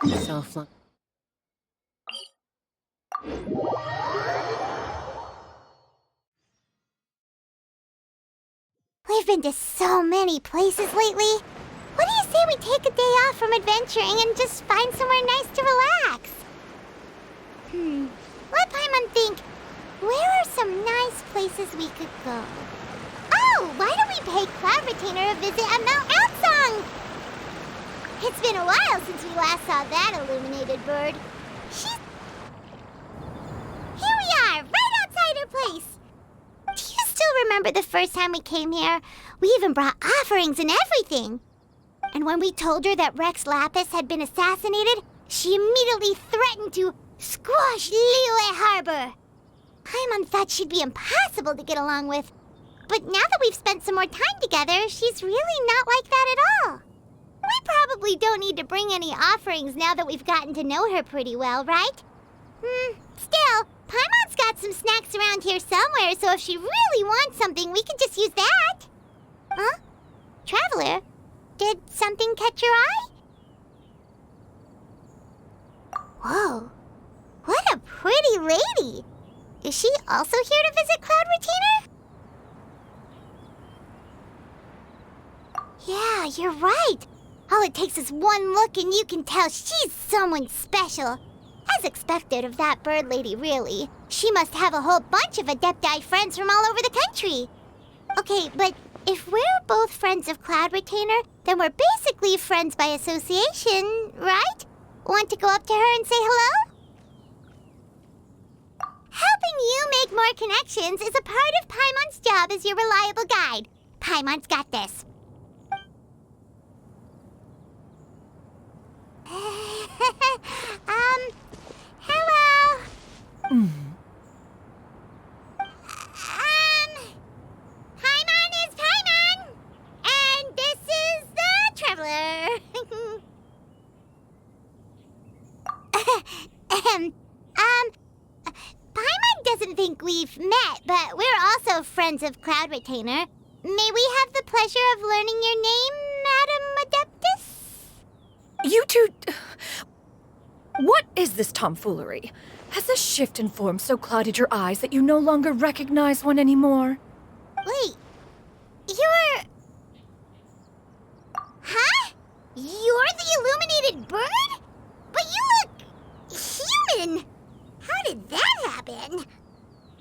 Self-love. We've been to so many places lately. What do you say we take a day off from adventuring and just find somewhere nice to relax? Let Paimon think. Where are some nice places we could go? Oh, why don't we pay Cloud Retainer a visit at Mount Outsong? It's been a while since we last saw that illuminated bird. Here we are, right outside her place. Do you still remember the first time we came here? We even brought offerings and everything. And when we told her that Rex Lapis had been assassinated, she immediately threatened to squash Liyue Harbor. Paimon thought she'd be impossible to get along with. But now that we've spent some more time together, she's really not like that at all. We probably don't need to bring any offerings now that we've gotten to know her pretty well, right? Still, Paimon's got some snacks around here somewhere, so if she really wants something, we can just use that. Huh? Traveler, did something catch your eye? Whoa, what a pretty lady. Is she also here to visit Cloud Retainer? Yeah, you're right. All it takes is one look and you can tell she's someone special. As expected of that bird lady, really. She must have a whole bunch of Adepti friends from all over the country. Okay, but if we're both friends of Cloud Retainer, then we're basically friends by association, right? Want to go up to her and say hello? Helping you make more connections is a part of Paimon's job as your reliable guide. Paimon's got this. Hello. Paimon is Paimon, and this is the Traveler. Paimon doesn't think we've met, but we're also friends of Cloud Retainer. May we have the pleasure of learning your name, Madam Adeptus? You two... What is this tomfoolery? Has this shift in form so clouded your eyes that you no longer recognize one anymore? Wait, you're... Huh? You're the illuminated bird? But you look human. How did that happen?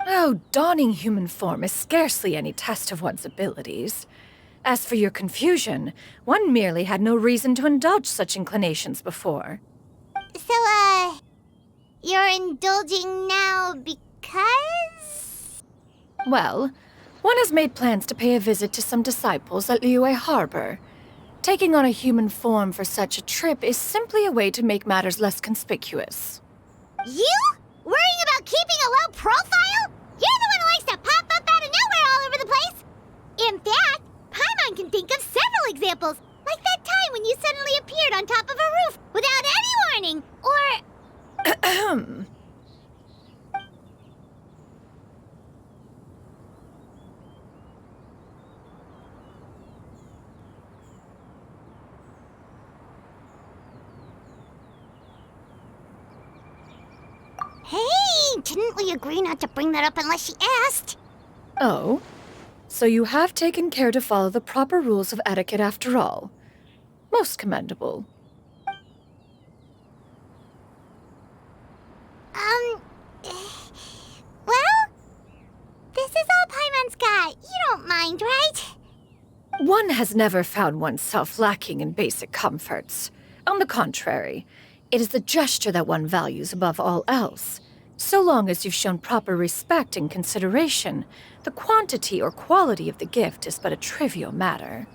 Oh, donning human form is scarcely any test of one's abilities. As for your confusion, one merely had no reason to indulge such inclinations before. So, you're indulging now because? Well, one has made plans to pay a visit to some disciples at Liyue Harbor. Taking on a human form for such a trip is simply a way to make matters less conspicuous. You? Worrying about keeping a low profile? You're the one who likes to pop up out of nowhere all over the place! In fact, Paimon can think of several examples, like that time when you suddenly appeared on top of a roof without any warning, or... Hey, didn't we agree not to bring that up unless she asked? Oh? So you have taken care to follow the proper rules of etiquette after all. Most commendable. Well, this is all Paimon's got. You don't mind, right? One has never found oneself lacking in basic comforts. On the contrary, it is the gesture that one values above all else. So long as you've shown proper respect and consideration, the quantity or quality of the gift is but a trivial matter.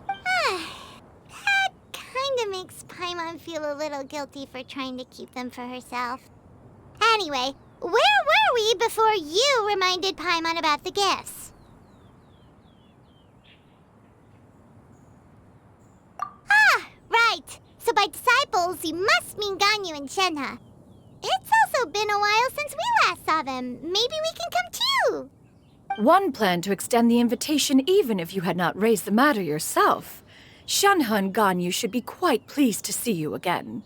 That kinda makes Paimon feel a little guilty for trying to keep them for herself. Anyway, where were we before you reminded Paimon about the gifts? Ah, right. So by disciples, you must mean Ganyu and Shenhe. It's also been a while since we last saw them. Maybe we can come too. One planned to extend the invitation even if you had not raised the matter yourself. Shenhe and Ganyu should be quite pleased to see you again.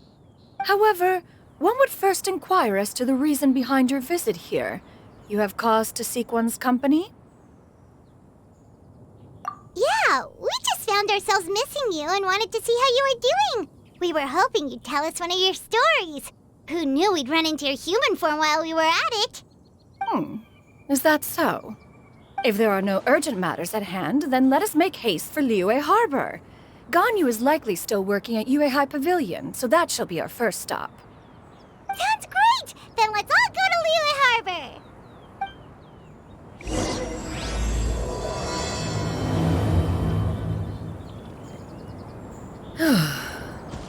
However, one would first inquire as to the reason behind your visit here. You have cause to seek one's company? Yeah, we just found ourselves missing you and wanted to see how you were doing. We were hoping you'd tell us one of your stories. Who knew we'd run into your human form while we were at it? Is that so? If there are no urgent matters at hand, then let us make haste for Liyue Harbor. Ganyu is likely still working at Yue High Pavilion, so that shall be our first stop. Sounds great! Then let's all go to Liyue Harbor!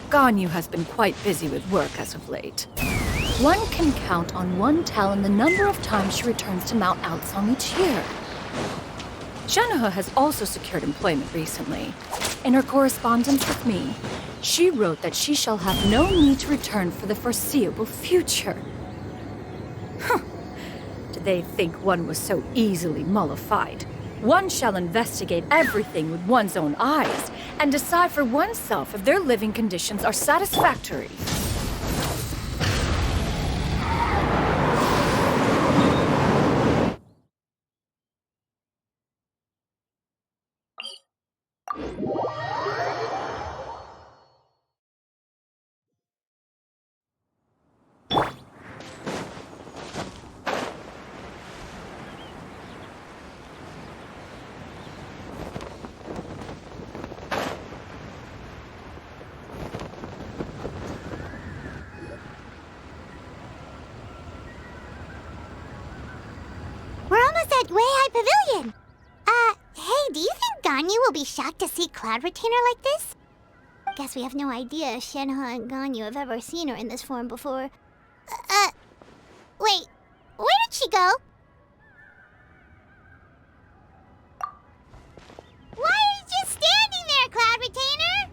Ganyu has been quite busy with work as of late. One can count on one talon the number of times she returns to Mount Outsong each year. Shenoha has also secured employment recently. In her correspondence with me, she wrote that she shall have no need to return for the foreseeable future. Did they think one was so easily mollified? One shall investigate everything with one's own eyes and decide for oneself if their living conditions are satisfactory. We're almost at Way High Pavilion. Hey, do you think Ganyu will be shocked to see Cloud Retainer like this? Guess we have no idea if Shenhe and Ganyu have ever seen her in this form before. Wait, where did she go? Why are you just standing there, Cloud Retainer?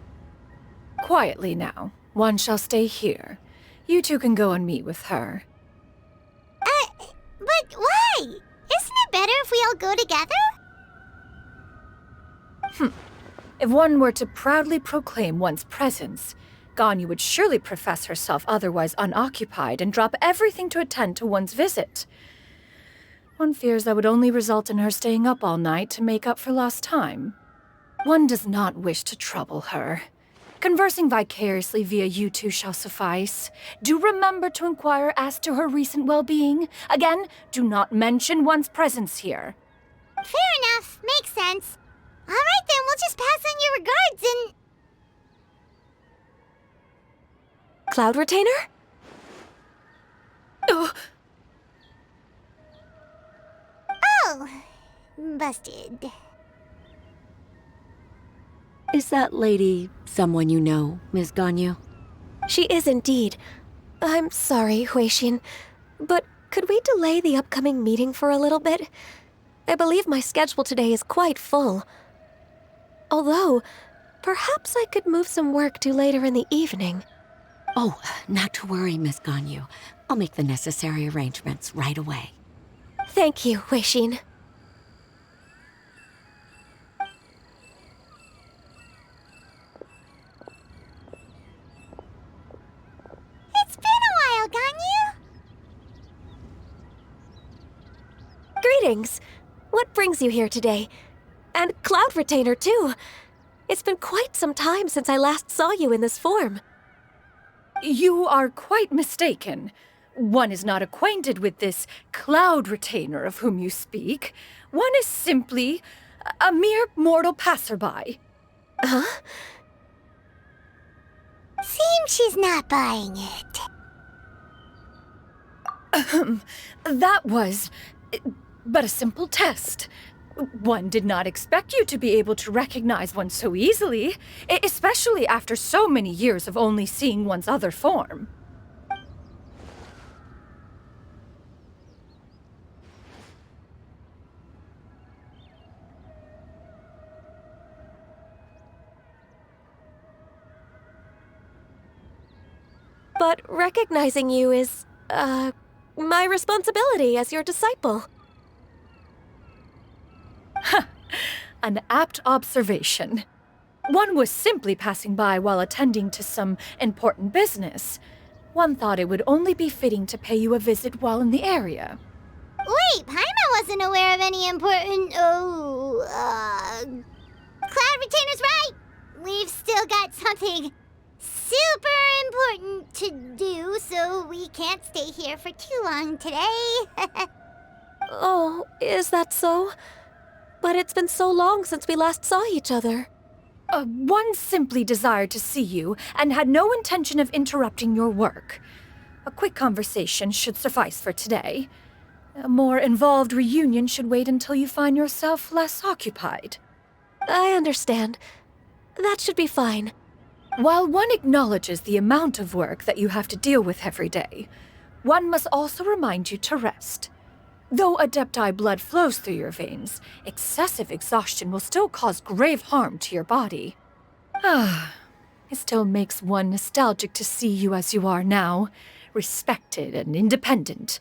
Quietly now. One shall stay here. You two can go and meet with her. But why? Isn't it better if we all go together? If one were to proudly proclaim one's presence, Ganyu would surely profess herself otherwise unoccupied and drop everything to attend to one's visit. One fears that would only result in her staying up all night to make up for lost time. One does not wish to trouble her. Conversing vicariously via you two shall suffice. Do remember to inquire as to her recent well-being. Again, do not mention one's presence here. Fair enough. Makes sense. All right, then, we'll just pass on your regards and... Cloud Retainer? Oh, busted. Is that lady someone you know, Miss Ganyu? She is indeed. I'm sorry, Huixin, but could we delay the upcoming meeting for a little bit? I believe my schedule today is quite full. Although, perhaps I could move some work to later in the evening. Oh, not to worry, Miss Ganyu. I'll make the necessary arrangements right away. Thank you, Huixin. It's been a while, Ganyu. Greetings. What brings you here today? And Cloud Retainer, too. It's been quite some time since I last saw you in this form. You are quite mistaken. One is not acquainted with this Cloud Retainer of whom you speak. One is simply a mere mortal passerby. Huh? Seems she's not buying it. That was but a simple test. One did not expect you to be able to recognize one so easily, especially after so many years of only seeing one's other form. But recognizing you is, my responsibility as your disciple. An apt observation. One was simply passing by while attending to some important business. One thought it would only be fitting to pay you a visit while in the area. Wait, Paimon wasn't aware of any important... Cloud Retainer's right! We've still got something super important to do, so we can't stay here for too long today. Oh, is that so? But it's been so long since we last saw each other. One simply desired to see you and had no intention of interrupting your work. A quick conversation should suffice for today. A more involved reunion should wait until you find yourself less occupied. I understand. That should be fine. While one acknowledges the amount of work that you have to deal with every day, one must also remind you to rest. Though Adepti blood flows through your veins, excessive exhaustion will still cause grave harm to your body. It still makes one nostalgic to see you as you are now, respected and independent.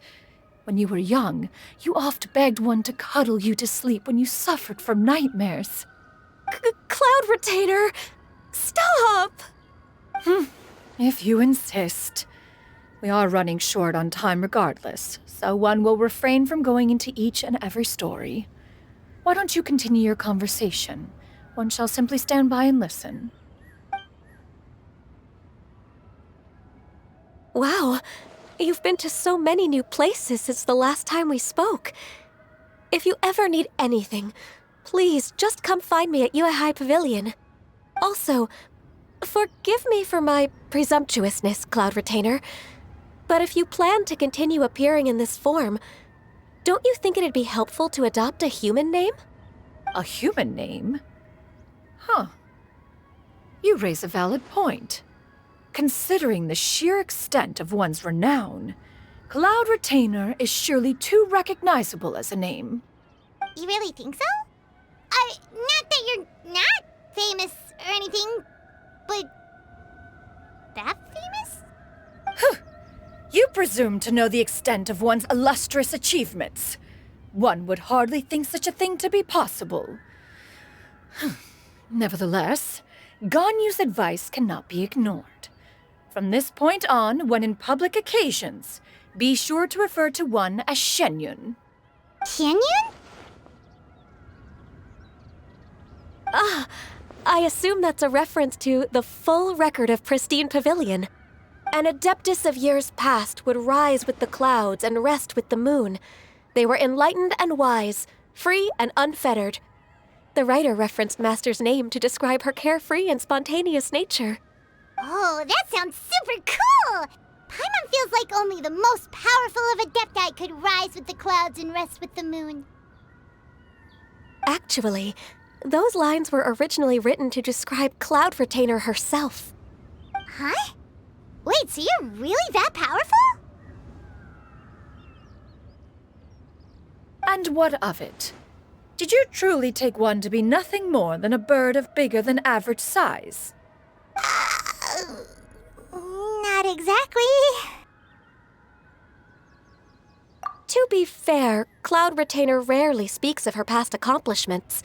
When you were young, you oft begged one to cuddle you to sleep when you suffered from nightmares. Cloud Retainer! Stop! If you insist. We are running short on time regardless, so one will refrain from going into each and every story. Why don't you continue your conversation? One shall simply stand by and listen. Wow, you've been to so many new places since the last time we spoke. If you ever need anything, please just come find me at Uehai Pavilion. Also, forgive me for my presumptuousness, Cloud Retainer, but if you plan to continue appearing in this form, don't you think it'd be helpful to adopt a human name? A human name? Huh. You raise a valid point. Considering the sheer extent of one's renown, Cloud Retainer is surely too recognizable as a name. You really think so? Not that you're not famous or anything, but that famous? You presume to know the extent of one's illustrious achievements. One would hardly think such a thing to be possible. Nevertheless, Ganyu's advice cannot be ignored. From this point on, when in public occasions, be sure to refer to one as Shenyun. Shenyun? I assume that's a reference to the full record of Pristine Pavilion. An adeptus of years past would rise with the clouds and rest with the moon. They were enlightened and wise, free and unfettered. The writer referenced Master's name to describe her carefree and spontaneous nature. Oh, that sounds super cool! Paimon feels like only the most powerful of Adepti could rise with the clouds and rest with the moon. Actually, those lines were originally written to describe Cloud Retainer herself. Huh? Wait, so you're really that powerful? And what of it? Did you truly take one to be nothing more than a bird of bigger than average size? Not exactly. To be fair, Cloud Retainer rarely speaks of her past accomplishments.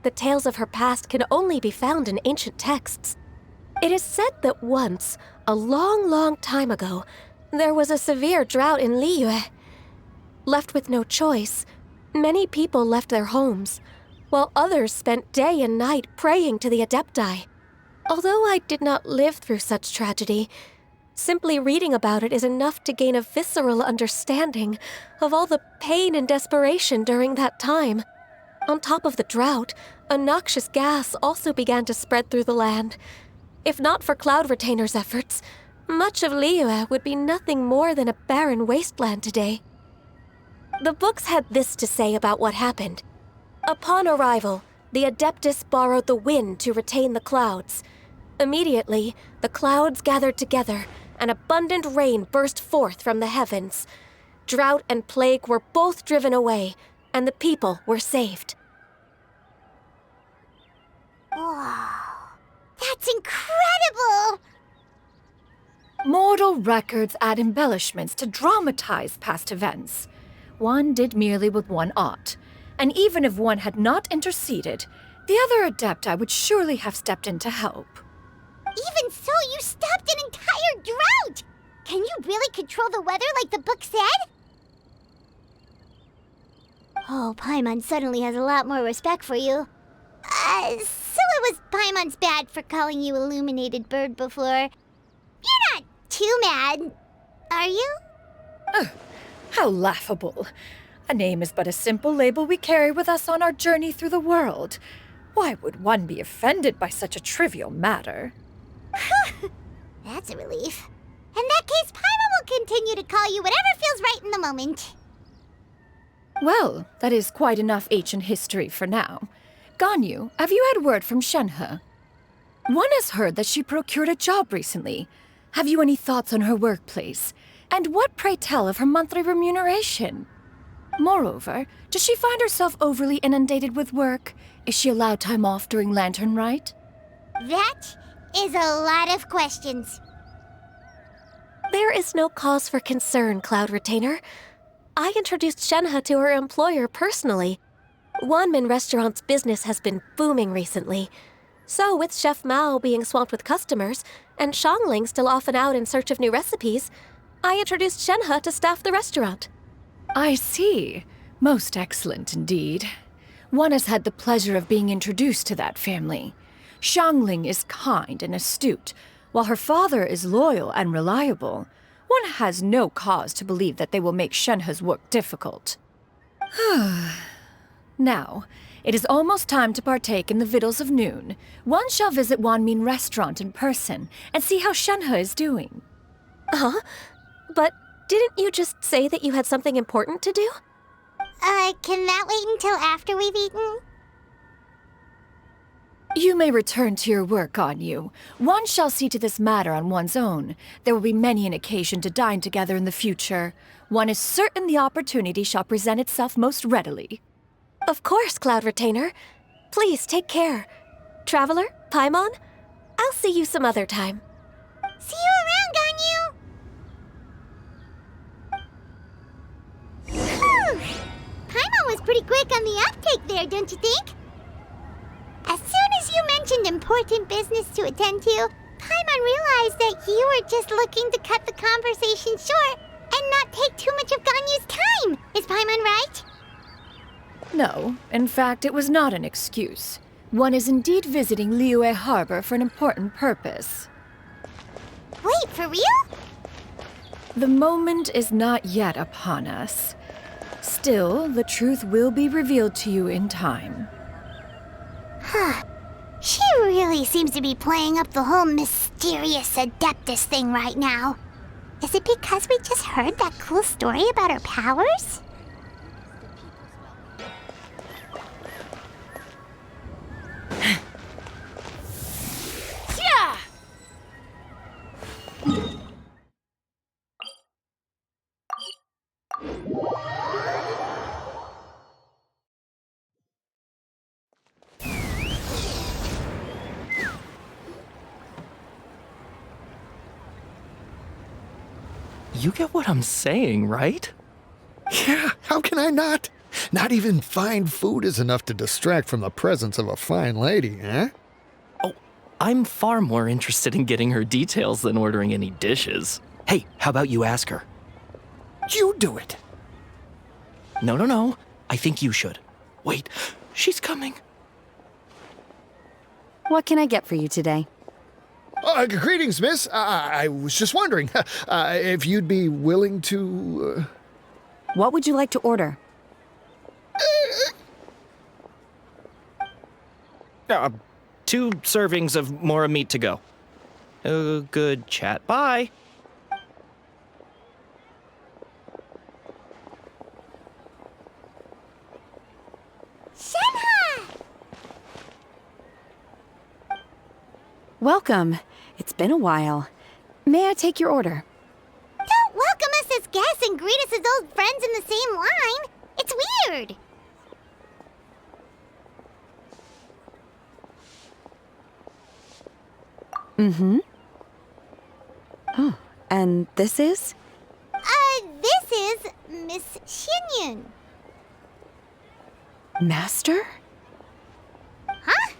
The tales of her past can only be found in ancient texts. It is said that once, a long, long time ago, there was a severe drought in Liyue. Left with no choice, many people left their homes, while others spent day and night praying to the Adepti. Although I did not live through such tragedy, simply reading about it is enough to gain a visceral understanding of all the pain and desperation during that time. On top of the drought, a noxious gas also began to spread through the land. If not for Cloud Retainer's efforts, much of Liyue would be nothing more than a barren wasteland today. The books had this to say about what happened. Upon arrival, the Adeptus borrowed the wind to retain the clouds. Immediately, the clouds gathered together, and abundant rain burst forth from the heavens. Drought and plague were both driven away, and the people were saved. Wow. That's incredible! Mortal records add embellishments to dramatize past events. One did merely what one ought, and even if one had not interceded, the other Adepti would surely have stepped in to help. Even so, you stopped an entire drought! Can you really control the weather like the book said? Oh, Paimon suddenly has a lot more respect for you. So it was Paimon's bad for calling you illuminated bird before. You're not too mad, are you? How laughable. A name is but a simple label we carry with us on our journey through the world. Why would one be offended by such a trivial matter? That's a relief. In that case, Paimon will continue to call you whatever feels right in the moment. Well, that is quite enough ancient history for now. Ganyu, have you had word from Shenhe? One has heard that she procured a job recently. Have you any thoughts on her workplace? And what, pray tell, of her monthly remuneration? Moreover, does she find herself overly inundated with work? Is she allowed time off during Lantern Rite? That is a lot of questions. There is no cause for concern, Cloud Retainer. I introduced Shenhe to her employer personally. Wanmin Restaurant's business has been booming recently. So, with Chef Mao being swamped with customers, and Xiangling still off and out in search of new recipes, I introduced Shenhe to staff the restaurant. I see. Most excellent indeed. One has had the pleasure of being introduced to that family. Xiangling is kind and astute, while her father is loyal and reliable. One has no cause to believe that they will make Shenhe's work difficult. Now, it is almost time to partake in the victuals of noon. One shall visit Wanmin Restaurant in person and see how Shenhe is doing. Huh? But didn't you just say that you had something important to do? Can that wait until after we've eaten? You may return to your work, Ganyu. One shall see to this matter on one's own. There will be many an occasion to dine together in the future. One is certain the opportunity shall present itself most readily. Of course, Cloud Retainer. Please take care. Traveler, Paimon, I'll see you some other time. See you around, Ganyu! Paimon was pretty quick on the uptake there, don't you think? As soon as you mentioned important business to attend to, Paimon realized that you were just looking to cut the conversation short and not take too much of Ganyu's time. Is Paimon right? No, in fact, it was not an excuse. One is indeed visiting Liyue Harbor for an important purpose. Wait, for real? The moment is not yet upon us. Still, the truth will be revealed to you in time. She really seems to be playing up the whole mysterious Adeptus thing right now. Is it because we just heard that cool story about her powers? Yeah! You get what I'm saying, right? Yeah, how can I not? Not even fine food is enough to distract from the presence of a fine lady, eh? Oh, I'm far more interested in getting her details than ordering any dishes. Hey, how about you ask her? You do it. No. I think you should. Wait, she's coming. What can I get for you today? Greetings, miss. I was just wondering if you'd be willing to... What would you like to order? 2 servings of more meat to go. Good chat. Bye. Shenhe! Welcome. It's been a while. May I take your order? Don't welcome us as guests and greet us as old friends in the same line. It's weird. Mm-hmm. Oh, and this is? This is Miss Xinyun. Master? Huh?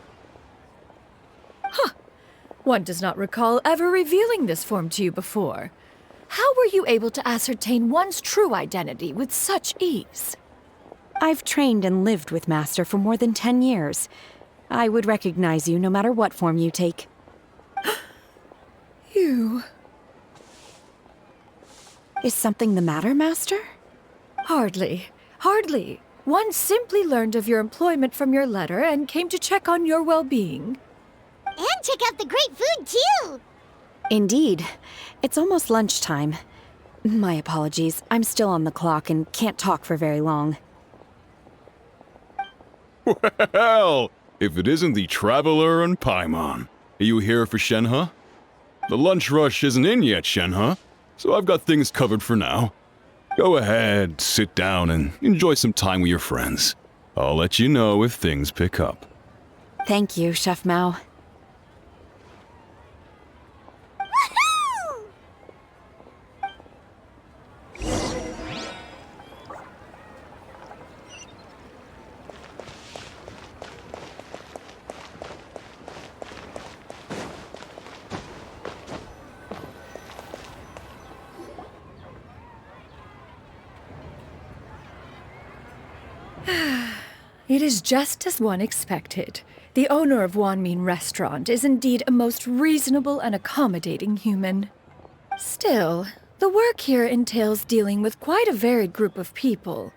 One does not recall ever revealing this form to you before. How were you able to ascertain one's true identity with such ease? I've trained and lived with Master for more than 10 years. I would recognize you no matter what form you take. You... Is something the matter, Master? Hardly. Hardly. One simply learned of your employment from your letter and came to check on your well-being. And check out the great food, too! Indeed. It's almost lunchtime. My apologies. I'm still on the clock and can't talk for very long. Well, if it isn't the Traveler and Paimon. Are you here for Shenhe? The lunch rush isn't in yet, Shenhe, so I've got things covered for now. Go ahead, sit down, and enjoy some time with your friends. I'll let you know if things pick up. Thank you, Chef Mao. Woohoo! It is just as one expected. The owner of Wanmin Restaurant is indeed a most reasonable and accommodating human. Still, the work here entails dealing with quite a varied group of people.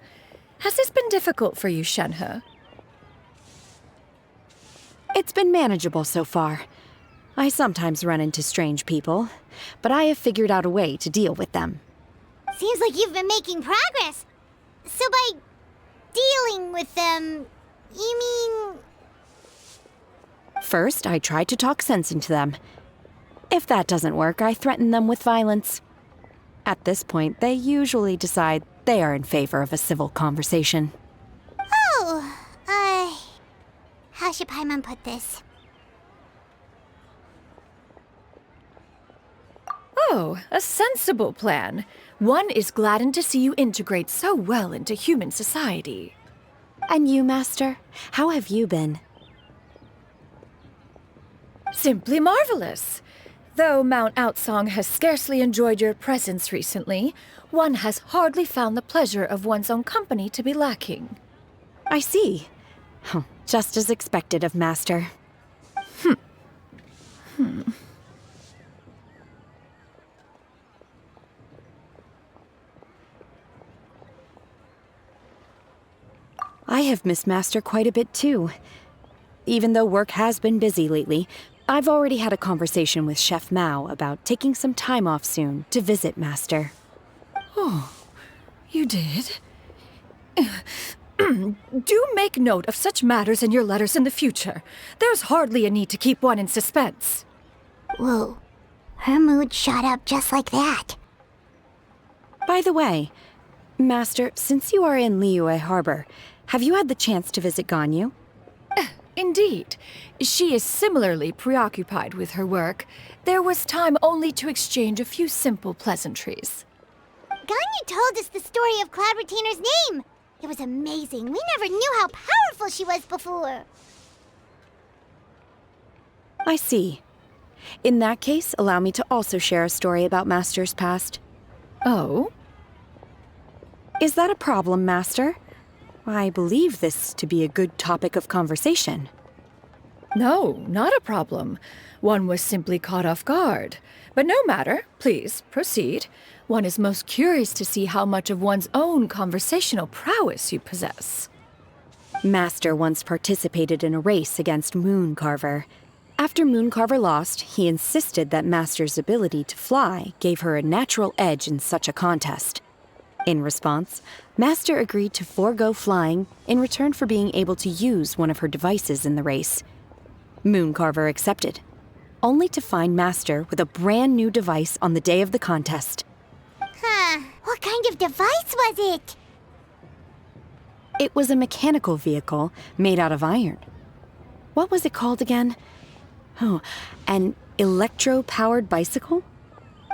Has this been difficult for you, Shenhe? It's been manageable so far. I sometimes run into strange people, but I have figured out a way to deal with them. Seems like you've been making progress. So by dealing with them, you mean... First, I try to talk sense into them. If that doesn't work, I threaten them with violence. At this point, they usually decide they are in favor of a civil conversation. Oh, how should Paimon put this? Oh, a sensible plan. One is gladdened to see you integrate so well into human society. And you, Master? How have you been? Simply marvelous. Though Mount Outsong has scarcely enjoyed your presence recently, one has hardly found the pleasure of one's own company to be lacking. I see. Just as expected of Master. I have missed Master quite a bit too. Even though work has been busy lately, I've already had a conversation with Chef Mao about taking some time off soon to visit Master. Oh, you did? Do make note of such matters in your letters in the future. There's hardly a need to keep one in suspense. Whoa, her mood shot up just like that. By the way, Master, since you are in Liyue Harbor, have you had the chance to visit Ganyu? Indeed. She is similarly preoccupied with her work. There was time only to exchange a few simple pleasantries. Ganyu told us the story of Cloud Retainer's name. It was amazing. We never knew how powerful she was before. I see. In that case, allow me to also share a story about Master's past. Oh? Is that a problem, Master? I believe this to be a good topic of conversation. No, not a problem. One was simply caught off guard. But no matter. Please, proceed. One is most curious to see how much of one's own conversational prowess you possess. Master once participated in a race against Mooncarver. After Mooncarver lost, he insisted that Master's ability to fly gave her a natural edge in such a contest. In response, Master agreed to forego flying in return for being able to use one of her devices in the race. Mooncarver accepted, only to find Master with a brand new device on the day of the contest. Huh, what kind of device was it? It was a mechanical vehicle made out of iron. What was it called again? Oh, an electro-powered bicycle?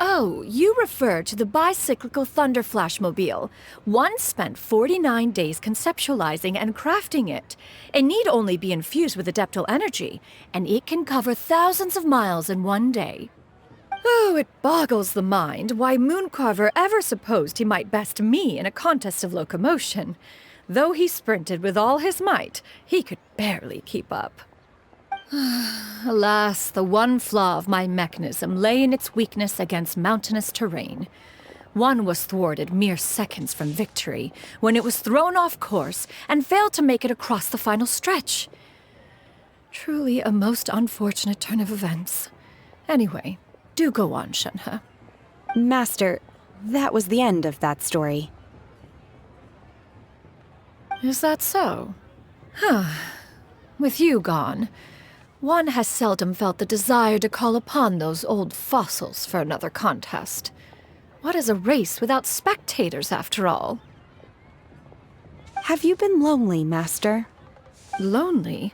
Oh, you refer to the bicyclical Thunder Flashmobile. One spent 49 days conceptualizing and crafting it. It need only be infused with adeptal energy, and it can cover thousands of miles in one day. Oh, it boggles the mind why Mooncarver ever supposed he might best me in a contest of locomotion. Though he sprinted with all his might, he could barely keep up. Alas, the one flaw of my mechanism lay in its weakness against mountainous terrain. One was thwarted mere seconds from victory, when it was thrown off course and failed to make it across the final stretch. Truly a most unfortunate turn of events. Anyway, do go on, Shenhe. Master, that was the end of that story. Is that so? With you gone, one has seldom felt the desire to call upon those old fossils for another contest. What is a race without spectators, after all? Have you been lonely, Master? Lonely?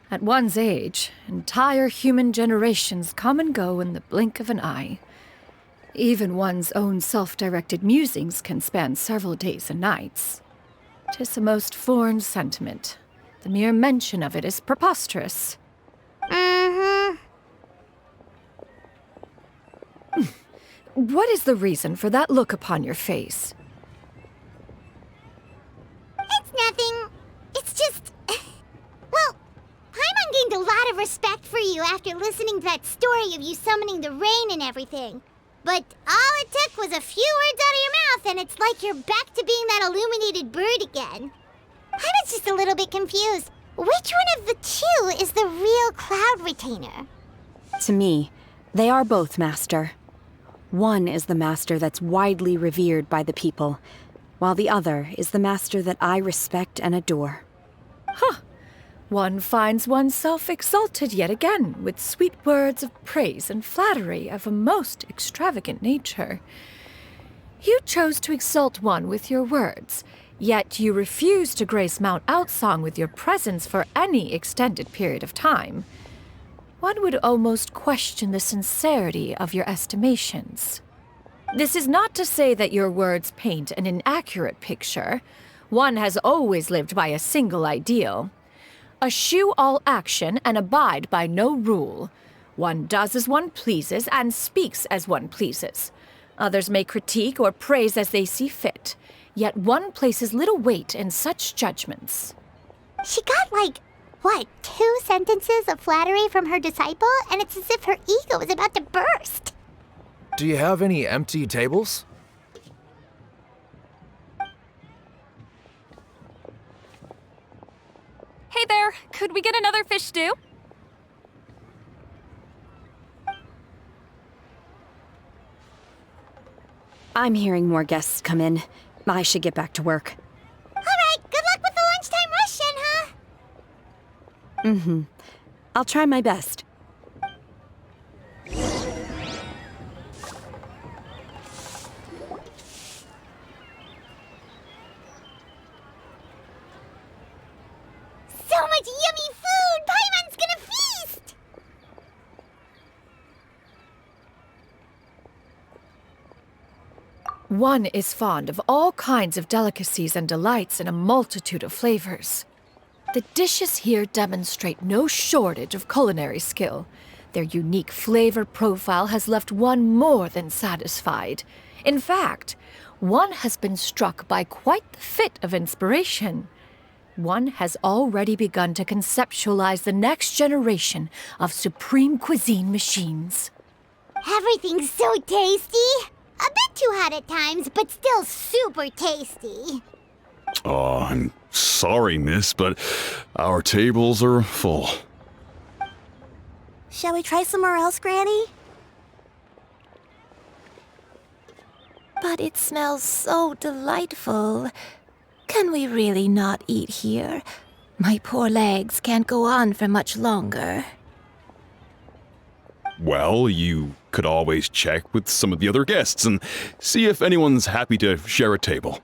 At one's age, entire human generations come and go in the blink of an eye. Even one's own self-directed musings can span several days and nights. 'Tis a most foreign sentiment. The mere mention of it is preposterous. What is the reason for that look upon your face? It's nothing. It's just... Well, Paimon gained a lot of respect for you after listening to that story of you summoning the rain and everything. But all it took was a few words out of your mouth and it's like you're back to being that illuminated bird again. I was just a little bit confused. Which one of the two is the real cloud retainer? To me, they are both, Master. One is the master that's widely revered by the people, while the other is the master that I respect and adore. One finds oneself exalted yet again with sweet words of praise and flattery of a most extravagant nature. You chose to exalt one with your words, yet you refuse to grace Mount Outsong with your presence for any extended period of time. One would almost question the sincerity of your estimations. This is not to say that your words paint an inaccurate picture. One has always lived by a single ideal. Eschew all action and abide by no rule. One does as one pleases and speaks as one pleases. Others may critique or praise as they see fit, yet one places little weight in such judgments. She got what, 2 sentences of flattery from her disciple, and it's as if her ego is about to burst. Do you have any empty tables? Hey there, could we get another fish stew? I'm hearing more guests come in. I should get back to work. All right, good luck with the lunchtime rush, Shenhe. I'll try my best. So much yummy food! Paimon's gonna feast! One is fond of all kinds of delicacies and delights in a multitude of flavors. The dishes here demonstrate no shortage of culinary skill. Their unique flavor profile has left one more than satisfied. In fact, one has been struck by quite the fit of inspiration. One has already begun to conceptualize the next generation of supreme cuisine machines. Everything's so tasty! A bit too hot at times, but still super tasty. Oh, I'm sorry, miss, but our tables are full. Shall we try somewhere else, Granny? But it smells so delightful. Can we really not eat here? My poor legs can't go on for much longer. Well, you could always check with some of the other guests and see if anyone's happy to share a table.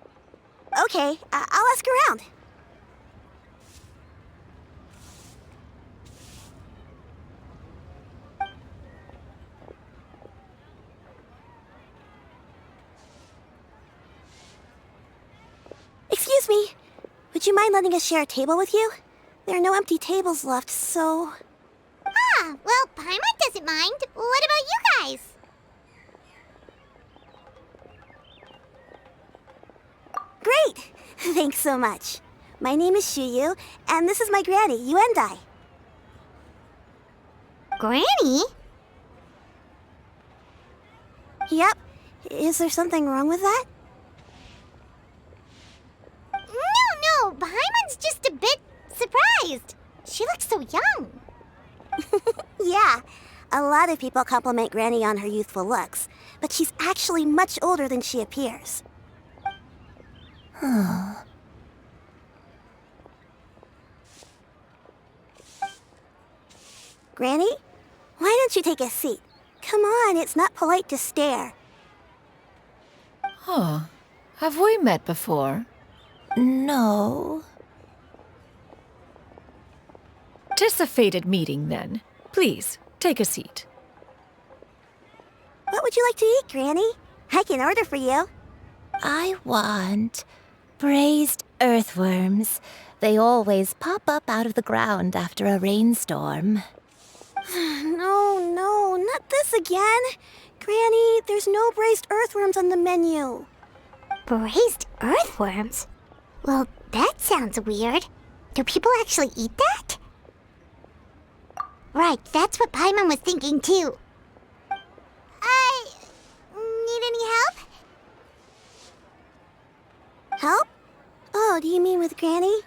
Okay, I'll ask around. Excuse me. Would you mind letting us share a table with you? There are no empty tables left, so... well, Paimon doesn't mind. What about you guys? Great! Thanks so much. My name is Shuyu, and this is my granny, Yuendai. Granny? Yep. Is there something wrong with that? No, Paimon's just a bit surprised. She looks so young. Yeah. A lot of people compliment Granny on her youthful looks, but she's actually much older than she appears. Granny? Why don't you take a seat? Come on, it's not polite to stare. Huh. Have we met before? No. 'Tis a fated meeting, then. Please, take a seat. What would you like to eat, Granny? I can order for you. I want braised earthworms. They always pop up out of the ground after a rainstorm. No, not this again. Granny, there's no braised earthworms on the menu. Braised earthworms? Well, that sounds weird. Do people actually eat that? Right, that's what Paimon was thinking too. Need any help? Help? Oh, do you mean with Granny?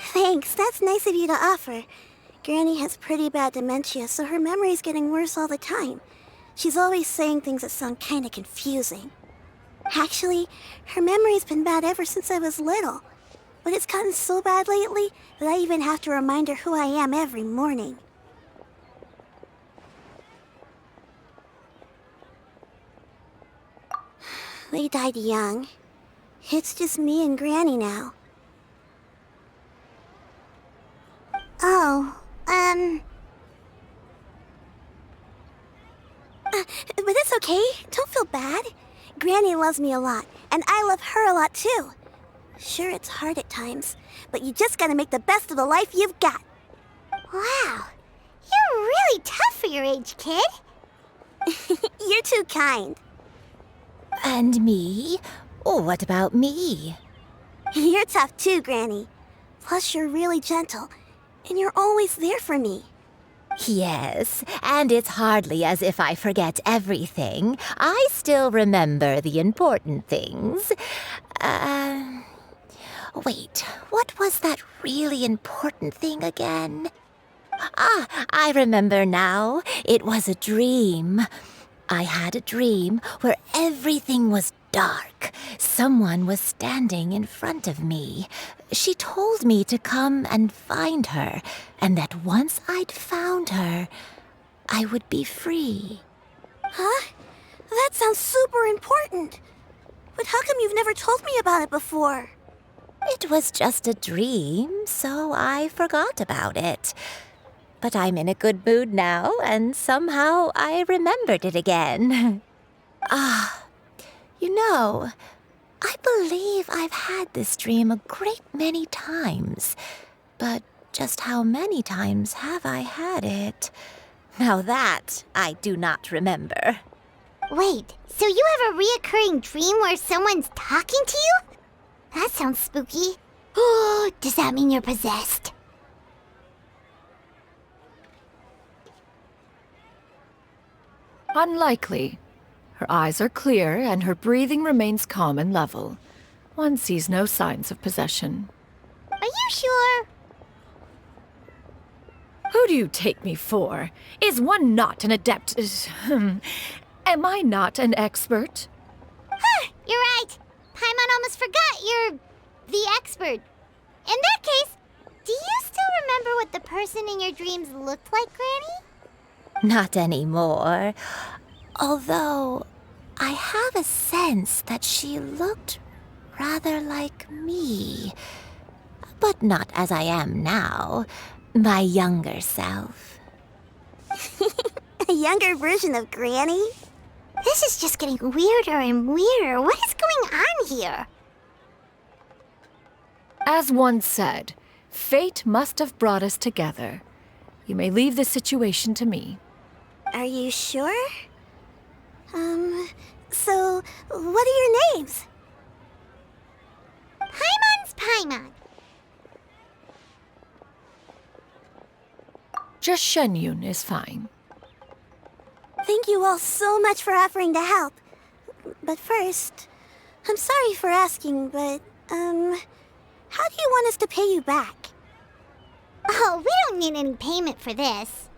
Thanks, that's nice of you to offer. Granny has pretty bad dementia, so her memory's getting worse all the time. She's always saying things that sound kinda confusing. Actually, her memory's been bad ever since I was little. But it's gotten so bad lately that I even have to remind her who I am every morning. They died young. It's just me and Granny now. Oh, But it's okay. Don't feel bad. Granny loves me a lot, and I love her a lot too. Sure, it's hard at times, but you just gotta make the best of the life you've got. wow. You're really tough for your age, kid. You're too kind. And me? What about me? You're tough too, Granny. Plus, you're really gentle, and you're always there for me. Yes, and it's hardly as if I forget everything. I still remember the important things. Wait, what was that really important thing again? I remember now. It was a dream. I had a dream where everything was dark. Someone was standing in front of me. She told me to come and find her, and that once I'd found her, I would be free. Huh? That sounds super important. But how come you've never told me about it before? It was just a dream, so I forgot about it. But I'm in a good mood now, and somehow I remembered it again. You know, I believe I've had this dream a great many times. But just how many times have I had it? Now that I do not remember. Wait, so you have a reoccurring dream where someone's talking to you? That sounds spooky. Oh, does that mean you're possessed? Unlikely. Her eyes are clear, and her breathing remains calm and level. One sees no signs of possession. Are you sure? Who do you take me for? Is one not an adept? Am I not an expert? Huh, you're right. Paimon almost forgot you're the expert. In that case, do you still remember what the person in your dreams looked like, Granny? Not anymore. Although, I have a sense that she looked rather like me. But not as I am now. My younger self. A younger version of Granny? This is just getting weirder and weirder. What is going on here? As one said, fate must have brought us together. You may leave this situation to me. Are you sure? So, what are your names? Paimon's Paimon. Just Shenyun is fine. Thank you all so much for offering to help. But first, I'm sorry for asking, but, how do you want us to pay you back? Oh, we don't need any payment for this.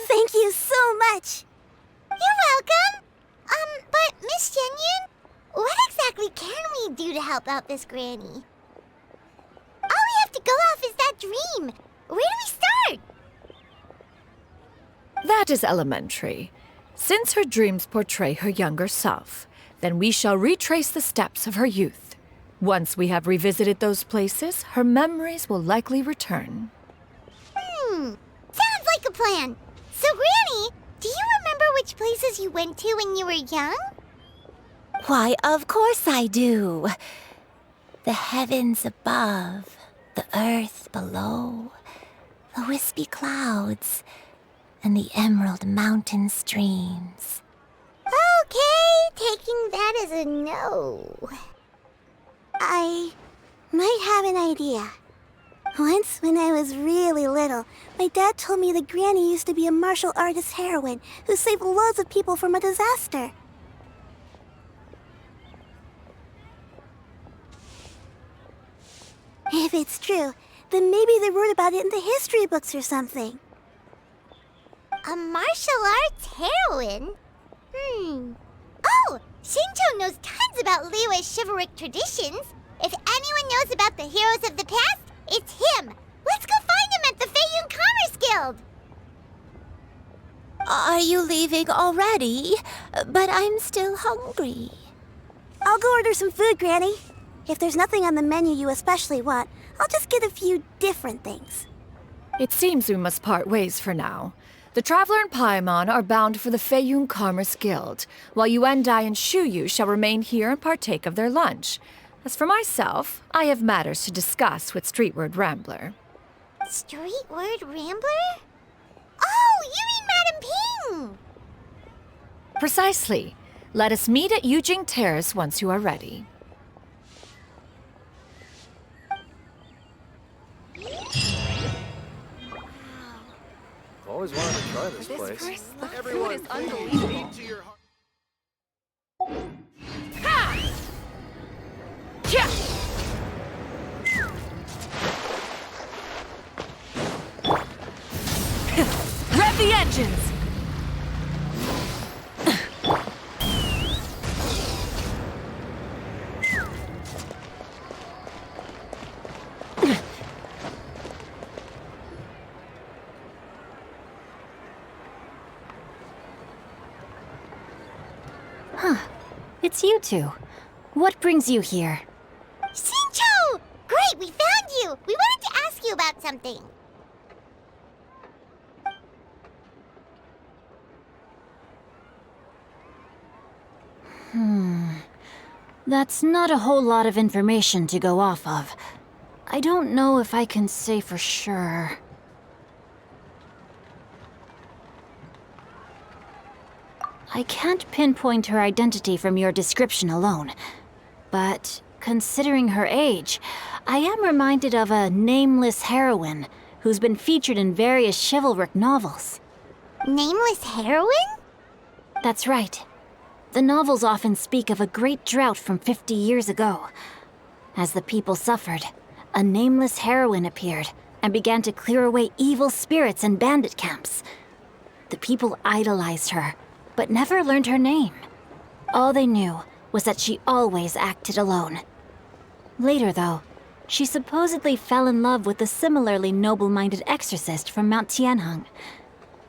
Thank you so much. You're welcome. But Miss Shenyun, what exactly can we do to help out this granny? All we have to go off is that dream. Where do we start? That is elementary. Since her dreams portray her younger self, then we shall retrace the steps of her youth. Once we have revisited those places, her memories will likely return. Sounds like a plan. So, Granny, do you remember which places you went to when you were young? Why, of course I do. The heavens above, the earth below, the wispy clouds, and the emerald mountain streams. Okay, taking that as a no. I might have an idea. Once, when I was really little, my dad told me that Granny used to be a martial artist heroine who saved loads of people from a disaster. If it's true, then maybe they wrote about it in the history books or something. A martial arts heroine? Oh, Shinjo knows tons about Liyue's chivalric traditions. If anyone knows about the heroes of the past, it's him. Let's go find him at the Feiyun Commerce Guild. Are you leaving already? But I'm still hungry. I'll go order some food, Granny. If there's nothing on the menu you especially want, I'll just get a few different things. It seems we must part ways for now. The Traveler and Paimon are bound for the Feiyun Commerce Guild, while Yuendai and Shuyu shall remain here and partake of their lunch. As for myself, I have matters to discuss with Streetward Rambler. Streetward Rambler? Oh, you mean Madame Ping! Precisely. Let us meet at Yujing Terrace once you are ready. Always wanted to try this place. Everyone, food is unbelievable. Rev the engines! It's you two. What brings you here? Shinjo! Great, we found you! We wanted to ask you about something. That's not a whole lot of information to go off of. I don't know if I can say for sure. I can't pinpoint her identity from your description alone. But considering her age, I am reminded of a nameless heroine who's been featured in various chivalric novels. Nameless heroine? That's right. The novels often speak of a great drought from 50 years ago. As the people suffered, a nameless heroine appeared and began to clear away evil spirits and bandit camps. The people idolized her, but never learned her name. All they knew was that she always acted alone. Later, though, she supposedly fell in love with a similarly noble-minded exorcist from Mount Tianheng.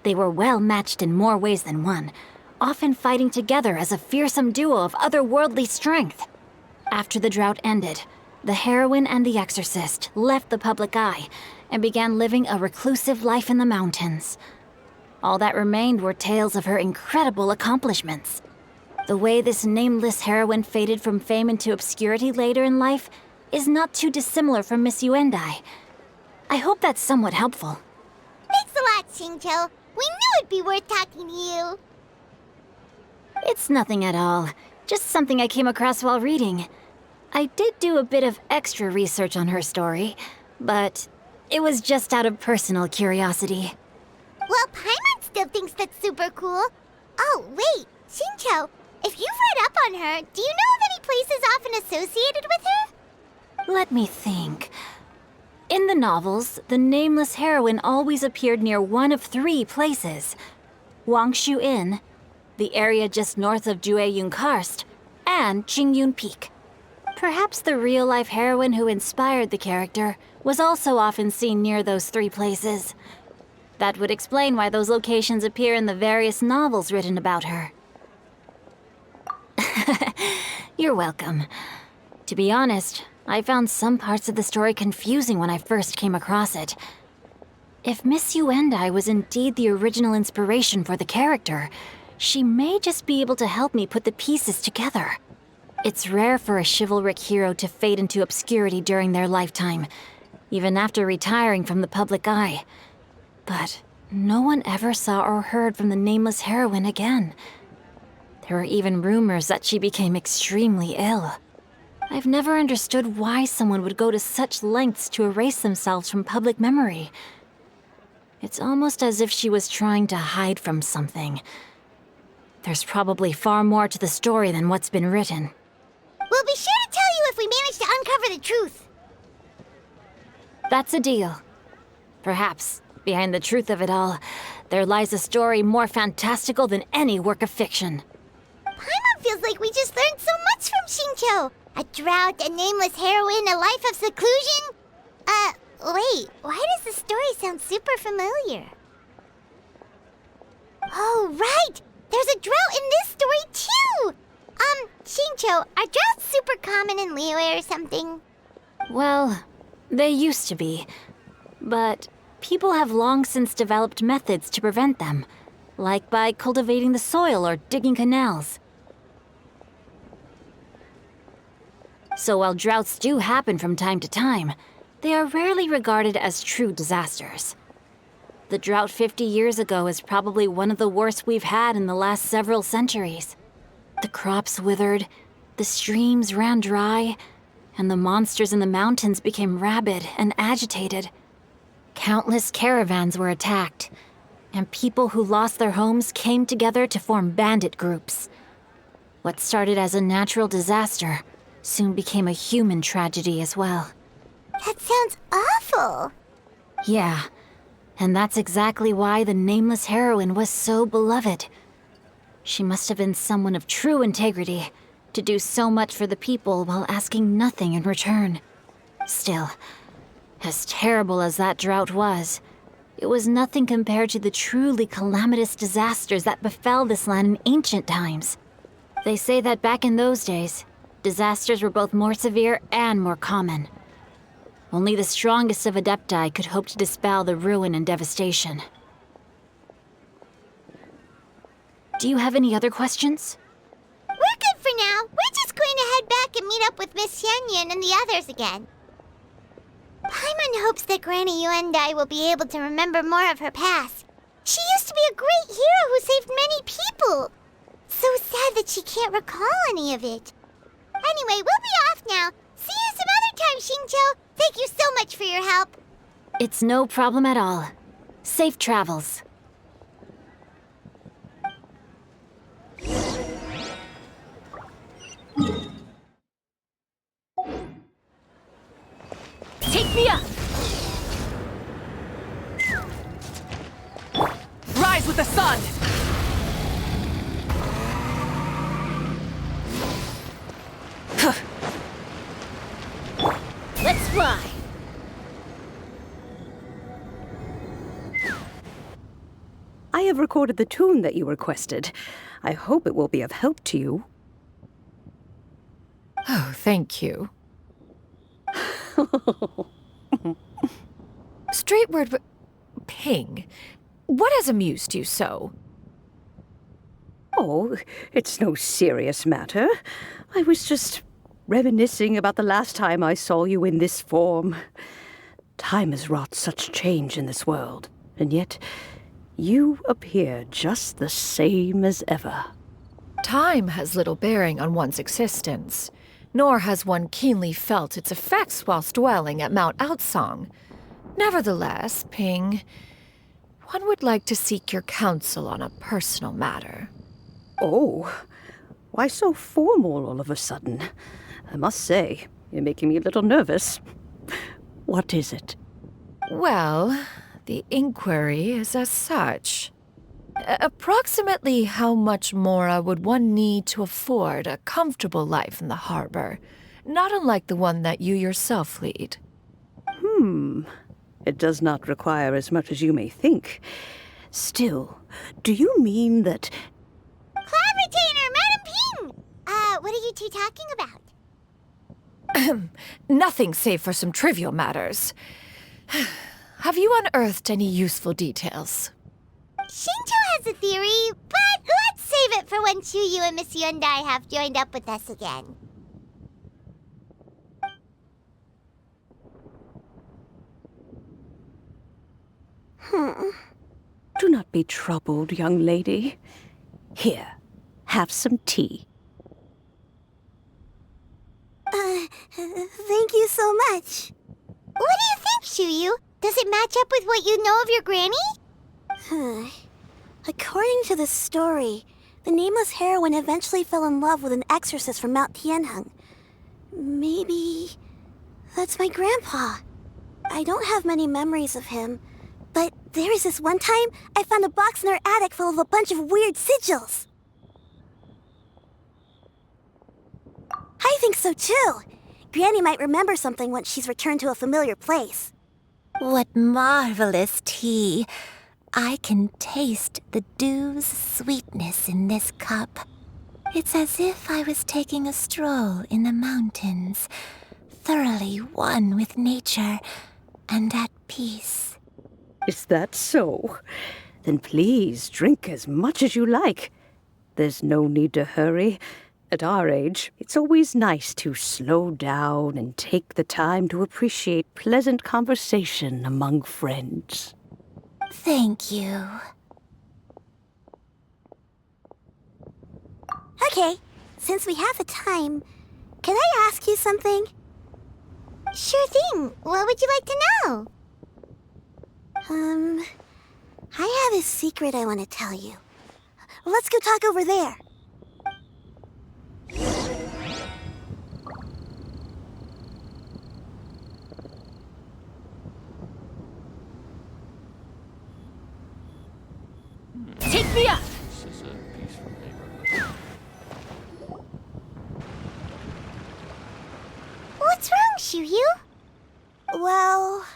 They were well matched in more ways than one, often fighting together as a fearsome duo of otherworldly strength. After the drought ended, the heroine and the exorcist left the public eye and began living a reclusive life in the mountains. All that remained were tales of her incredible accomplishments. The way this nameless heroine faded from fame into obscurity later in life is not too dissimilar from Miss Yuendai. I hope that's somewhat helpful. Thanks a lot, Xingqiu. We knew it'd be worth talking to you. It's nothing at all. Just something I came across while reading. I did do a bit of extra research on her story, but it was just out of personal curiosity. Well, Paimon still thinks that's super cool. Oh, wait, Xingqiu, if you've read up on her, do you know of any places often associated with her? Let me think. In the novels, the nameless heroine always appeared near one of 3 places. Wangshu Inn, the area just north of Jueyun Karst, and Qingyun Peak. Perhaps the real-life heroine who inspired the character was also often seen near those 3 places. That would explain why those locations appear in the various novels written about her. You're welcome. To be honest, I found some parts of the story confusing when I first came across it. If Miss Yuendai was indeed the original inspiration for the character, she may just be able to help me put the pieces together. It's rare for a chivalric hero to fade into obscurity during their lifetime, even after retiring from the public eye. But no one ever saw or heard from the nameless heroine again. There were even rumors that she became extremely ill. I've never understood why someone would go to such lengths to erase themselves from public memory. It's almost as if she was trying to hide from something. There's probably far more to the story than what's been written. We'll be sure to tell you if we manage to uncover the truth. That's a deal. Perhaps, behind the truth of it all, there lies a story more fantastical than any work of fiction. Paimon feels like we just learned so much from Xingqiu. A drought, a nameless heroine, a life of seclusion. Wait, why does the story sound super familiar? Oh, right! There's a drought in this story, too! Xingqiu, are droughts super common in Liyue or something? Well, they used to be. But people have long since developed methods to prevent them, like by cultivating the soil or digging canals. So while droughts do happen from time to time, they are rarely regarded as true disasters. The drought 50 years ago is probably one of the worst we've had in the last several centuries. The crops withered, the streams ran dry, and the monsters in the mountains became rabid and agitated. Countless caravans were attacked, and people who lost their homes came together to form bandit groups. What started as a natural disaster soon became a human tragedy as well. That sounds awful. Yeah, and that's exactly why the nameless heroine was so beloved. She must have been someone of true integrity, to do so much for the people while asking nothing in return. Still, as terrible as that drought was, it was nothing compared to the truly calamitous disasters that befell this land in ancient times. They say that back in those days, disasters were both more severe and more common. Only the strongest of Adepti could hope to dispel the ruin and devastation. Do you have any other questions? We're good for now. We're just going to head back and meet up with Miss Xianyun and the others again. Paimon hopes that Granny Yuendai will be able to remember more of her past. She used to be a great hero who saved many people. So sad that she can't recall any of it. Anyway, we'll be off now. See you some other time, Xingqiu. Thank you so much for your help. It's no problem at all. Safe travels. Take me up! Rise with the sun! Let's fly! I have recorded the tune that you requested. I hope it will be of help to you. Oh, thank you. Straight word, but Ping, what has amused you so? Oh, it's no serious matter. I was just reminiscing about the last time I saw you in this form. Time has wrought such change in this world, and yet you appear just the same as ever. Time has little bearing on one's existence, nor has one keenly felt its effects whilst dwelling at Mount Outsong. Nevertheless, Ping, one would like to seek your counsel on a personal matter. Oh, why so formal all of a sudden? I must say, you're making me a little nervous. What is it? Well, the inquiry is as such. Approximately how much more would one need to afford a comfortable life in the harbor, not unlike the one that you yourself lead? It does not require as much as you may think. Still, do you mean that... Cloud Retainer, Madam Ping! What are you two talking about? Nothing save for some trivial matters. Have you unearthed any useful details? Shinto has a theory, but let's save it for when Chuyu and Miss Yundai have joined up with us again. Do not be troubled, young lady. Here, have some tea. Thank you so much. What do you think, Chuyu? Does it match up with what you know of your granny? According to the story, the nameless heroine eventually fell in love with an exorcist from Mount Tianheng. Maybe that's my grandpa. I don't have many memories of him, but there was this one time I found a box in our attic full of a bunch of weird sigils. I think so too. Granny might remember something once she's returned to a familiar place. What marvelous tea. I can taste the dew's sweetness in this cup. It's as if I was taking a stroll in the mountains, thoroughly one with nature and at peace. Is that so? Then please drink as much as you like. There's no need to hurry. At our age, it's always nice to slow down and take the time to appreciate pleasant conversation among friends. Thank you. Okay, since we have the time, can I ask you something? Sure thing. What would you like to know? I have a secret I want to tell you. Let's go talk over there. Take me up! What's wrong, Chuyu? Well,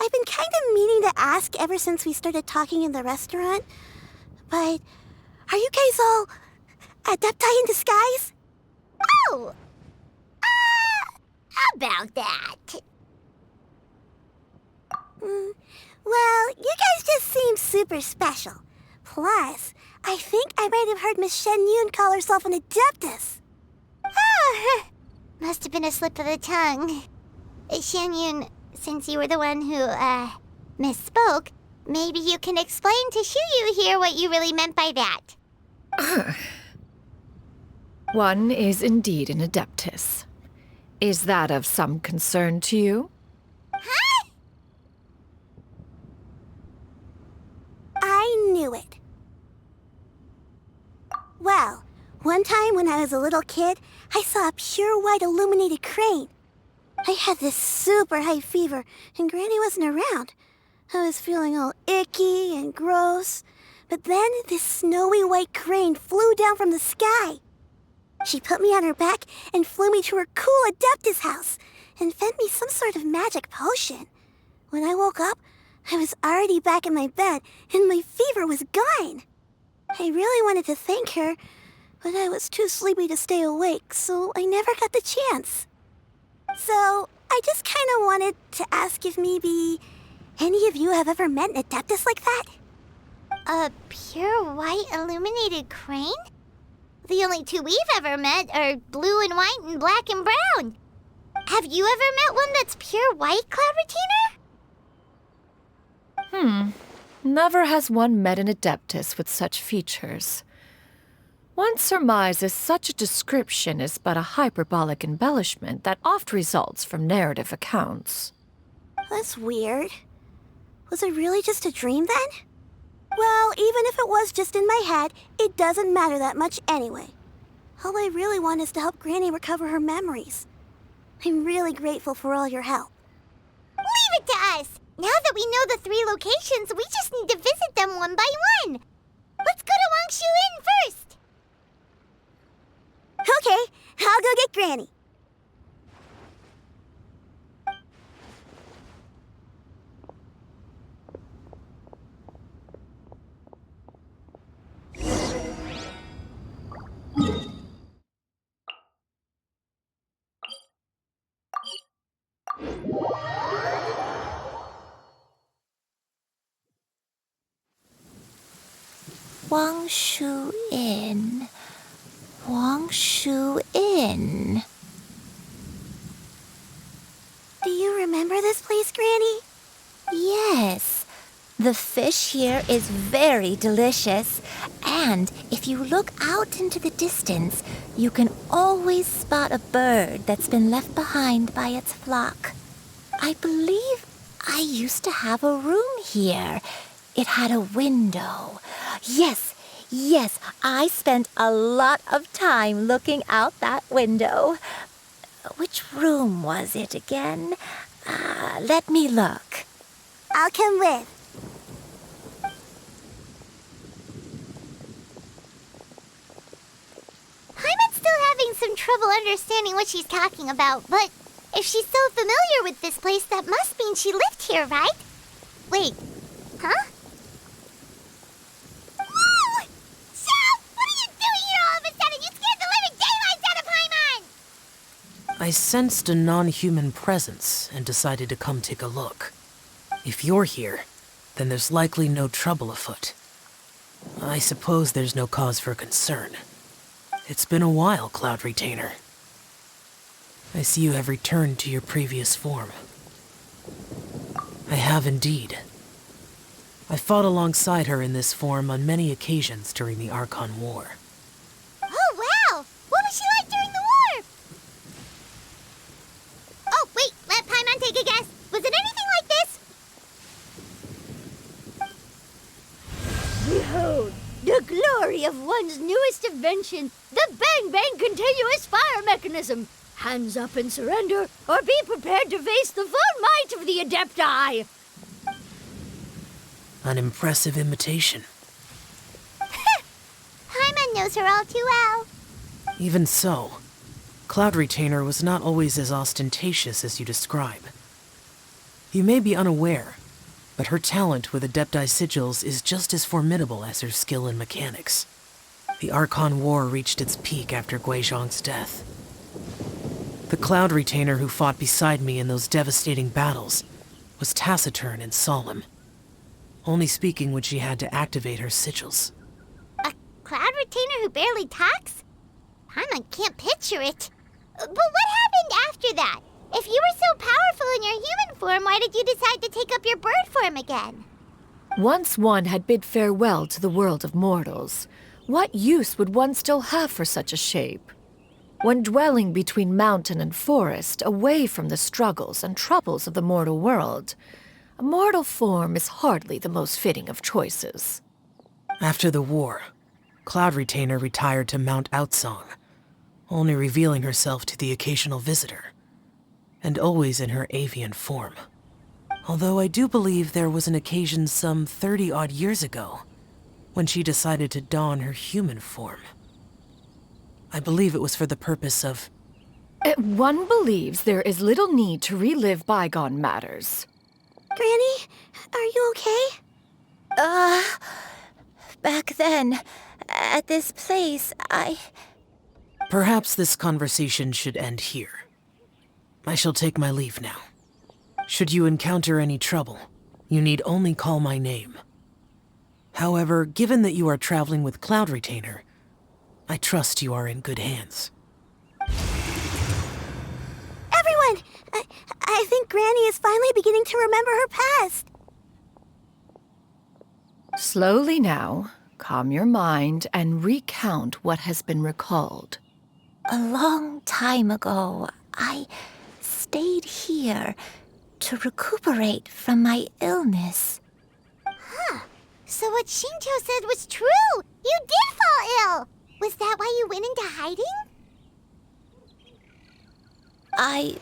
I've been kind of meaning to ask ever since we started talking in the restaurant, but are you guys all adepti in disguise? Oh! About that. Well, you guys just seem super special. Plus, I think I might have heard Miss Shen Yun call herself an adeptus. Oh, must have been a slip of the tongue. Shen Yun, since you were the one who, misspoke, maybe you can explain to Chuyu here what you really meant by that. One is indeed an adeptus. Is that of some concern to you? Huh? I knew it. Well, one time when I was a little kid, I saw a pure white illuminated crane. I had this super high fever, and Granny wasn't around. I was feeling all icky and gross. But then this snowy white crane flew down from the sky. She put me on her back and flew me to her cool Adeptus house and fed me some sort of magic potion. When I woke up, I was already back in my bed and my fever was gone. I really wanted to thank her, but I was too sleepy to stay awake, so I never got the chance. So I just kind of wanted to ask if maybe any of you have ever met an Adeptus like that? A pure white illuminated crane? The only two we've ever met are blue and white and black and brown. Have you ever met one that's pure white, Cloud Retainer? Never has one met an Adeptus with such features. One surmises such a description is but a hyperbolic embellishment that oft results from narrative accounts. That's weird. Was it really just a dream then? Well, even if it was just in my head, it doesn't matter that much anyway. All I really want is to help Granny recover her memories. I'm really grateful for all your help. Leave it to us! Now that we know the 3 locations, we just need to visit them one by one. Let's go to Wangshu Inn first. Okay, I'll go get Granny. Wangshu Inn. Wangshu Inn. Do you remember this place, Granny? Yes. The fish here is very delicious, and if you look out into the distance, you can always spot a bird that's been left behind by its flock. I believe I used to have a room here. It had a window. Yes, I spent a lot of time looking out that window. Which room was it again? Let me look. I'll come with. Paimon's still having some trouble understanding what she's talking about, but if she's so familiar with this place, that must mean she lived here, right? Wait, huh? Whoa! Shell! What are you doing here all of a sudden? You scared the living daylights out of Paimon! I sensed a non-human presence and decided to come take a look. If you're here, then there's likely no trouble afoot. I suppose there's no cause for concern. It's been a while, Cloud Retainer. I see you have returned to your previous form. I have indeed. I fought alongside her in this form on many occasions during the Archon War. Oh, wow! What was she like during the war? Oh, wait, let Paimon take a guess. Was it anything like this? Behold, the glory of one's newest invention, the Bang Bang continuous fire mechanism. Hands up and surrender, or be prepared to face the full might of the Adepti. An impressive imitation. Paimon knows her all too well. Even so, Cloud Retainer was not always as ostentatious as you describe. You may be unaware, but her talent with Adepti sigils is just as formidable as her skill in mechanics. The Archon War reached its peak after Guizhong's death. The Cloud Retainer who fought beside me in those devastating battles was taciturn and solemn, only speaking when she had to activate her sigils. A Cloud Retainer who barely talks? Paimon can't picture it. But what happened after that? If you were so powerful in your human form, why did you decide to take up your bird form again? Once one had bid farewell to the world of mortals, what use would one still have for such a shape? When dwelling between mountain and forest, away from the struggles and troubles of the mortal world, a mortal form is hardly the most fitting of choices. After the war, Cloud Retainer retired to Mount Outsong, only revealing herself to the occasional visitor, and always in her avian form. Although I do believe there was an occasion some 30-odd years ago when she decided to don her human form. I believe it was for the purpose of... One believes there is little need to relive bygone matters. Granny, are you okay? Back then, at this place, Perhaps this conversation should end here. I shall take my leave now. Should you encounter any trouble, you need only call my name. However, given that you are traveling with Cloud Retainer, I trust you are in good hands. Everyone! I think Granny is finally beginning to remember her past. Slowly now, calm your mind and recount what has been recalled. A long time ago, I stayed here to recuperate from my illness. Huh. So what Shinto said was true! You did fall ill! Was that why you went into hiding? I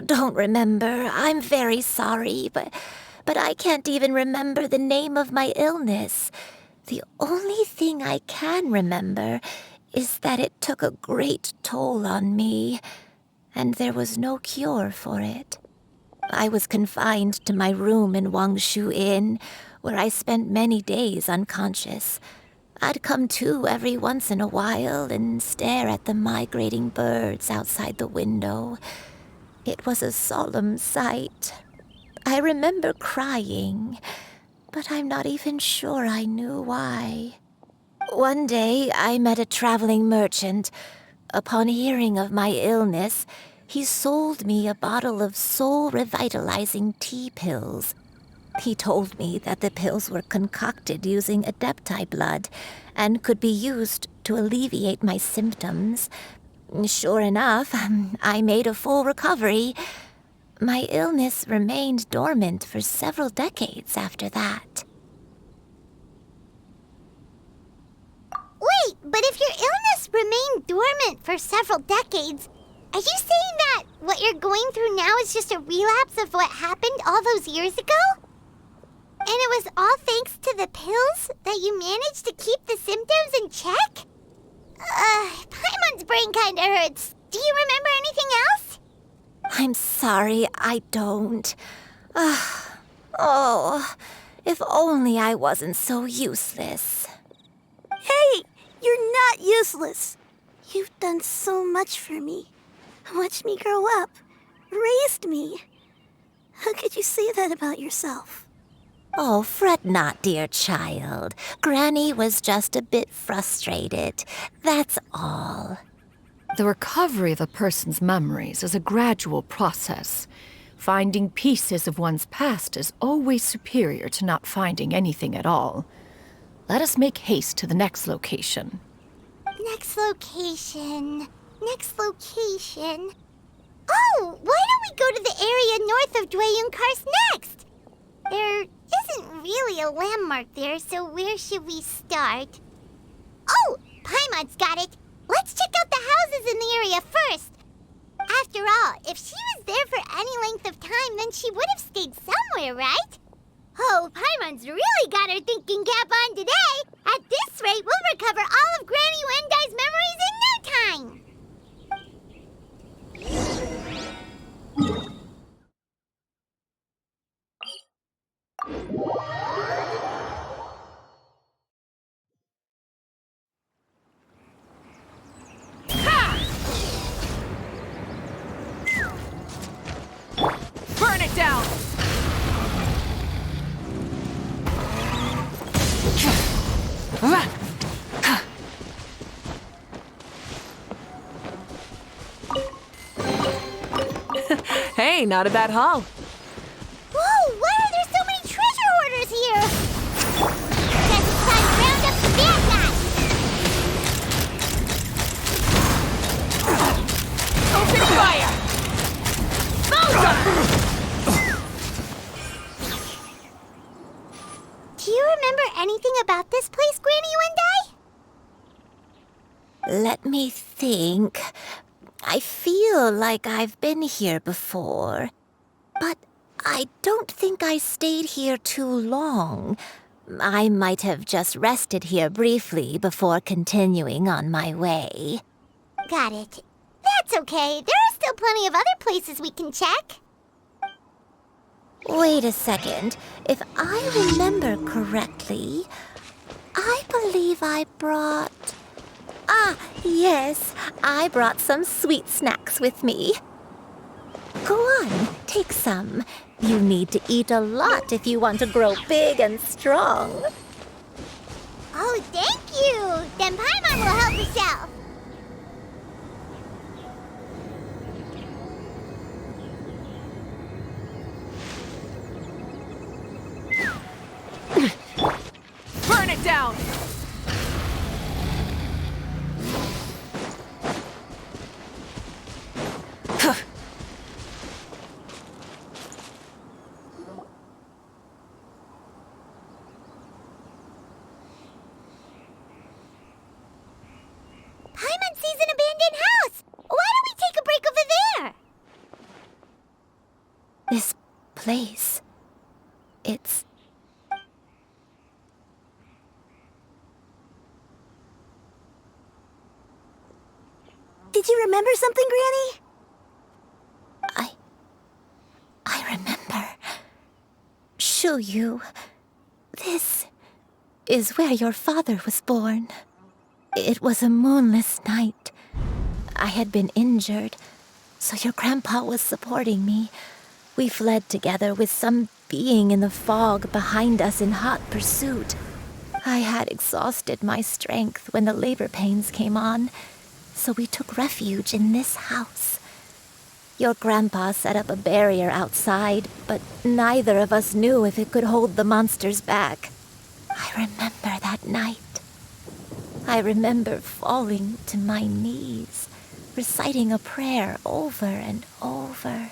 don't remember. I'm very sorry, but I can't even remember the name of my illness. The only thing I can remember is that it took a great toll on me, and there was no cure for it. I was confined to my room in Wangshu Inn, where I spent many days unconscious. I'd come to every once in a while and stare at the migrating birds outside the window. It was a solemn sight. I remember crying, but I'm not even sure I knew why. One day, I met a traveling merchant. Upon hearing of my illness, he sold me a bottle of soul-revitalizing tea pills. He told me that the pills were concocted using Adepti blood and could be used to alleviate my symptoms. Sure enough, I made a full recovery. My illness remained dormant for several decades after that. Wait, but if your illness remained dormant for several decades, are you saying that what you're going through now is just a relapse of what happened all those years ago? And it was all thanks to the pills that you managed to keep the symptoms in check? Paimon's brain kinda hurts. Do you remember anything else? I'm sorry, I don't. Oh, if only I wasn't so useless. Hey, you're not useless. You've done so much for me. Watched me grow up. Raised me. How could you say that about yourself? Oh, fret not, dear child. Granny was just a bit frustrated. That's all. The recovery of a person's memories is a gradual process. Finding pieces of one's past is always superior to not finding anything at all. Let us make haste to the next location. Next location. Next location. Oh, why don't we go to the area north of Dwayun Karst next? There isn't really a landmark there, so where should we start? Oh, Paimon's got it. Let's check out the houses in the area first. After all, if she was there for any length of time, then she would have stayed somewhere, right? Oh, Paimon's really got her thinking cap on today. At this rate, we'll recover all of Granny Wendai's memories in no time. Burn it down! Hey, not a bad haul. Whoa, why are there so many treasure hoarders here? Guess it's time to round up the bad guys. Open fire! Do you remember anything about this place, Granny Wendai? Let me think. I feel like I've been here before, but I don't think I stayed here too long. I might have just rested here briefly before continuing on my way. Got it. That's okay. There are still plenty of other places we can check. Wait a second. If I remember correctly, I believe I brought... Ah, yes, I brought some sweet snacks with me. Go on, take some. You need to eat a lot if you want to grow big and strong. Oh, thank you! Then Paimon will help herself. Burn it down! Paimon sees an abandoned house! Why don't we take a break over there? This place. It's. Did you remember something, Granny? I remember. Shuyu. This is where your father was born. It was a moonless night. I had been injured, so your grandpa was supporting me. We fled together with some being in the fog behind us in hot pursuit. I had exhausted my strength when the labor pains came on, so we took refuge in this house. Your grandpa set up a barrier outside, but neither of us knew if it could hold the monsters back. I remember that night. I remember falling to my knees, reciting a prayer over and over.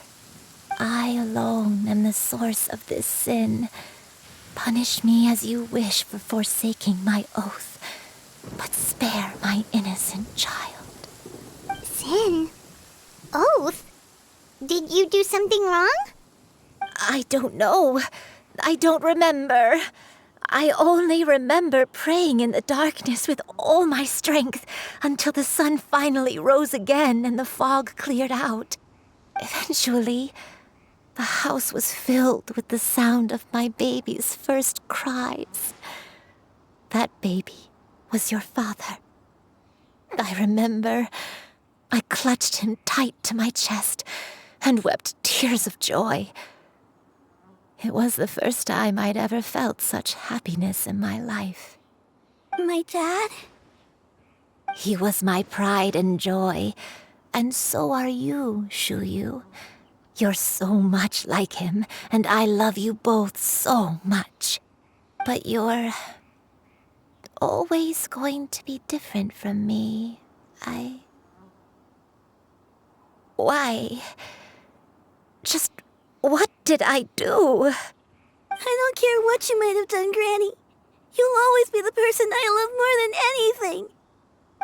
I alone am the source of this sin. Punish me as you wish for forsaking my oath, but spare my innocent child. Sin? Oath? Did you do something wrong? I don't know. I don't remember. I only remember praying in the darkness with all my strength until the sun finally rose again and the fog cleared out. Eventually, the house was filled with the sound of my baby's first cries. That baby was your father. I remember I clutched him tight to my chest and wept tears of joy. It was the first time I'd ever felt such happiness in my life. My dad? He was my pride and joy, and so are you, Shuyu. You're so much like him, and I love you both so much. But you're always going to be different from me. Why? Just what did I do? I don't care what you might have done, Granny. You'll always be the person I love more than anything.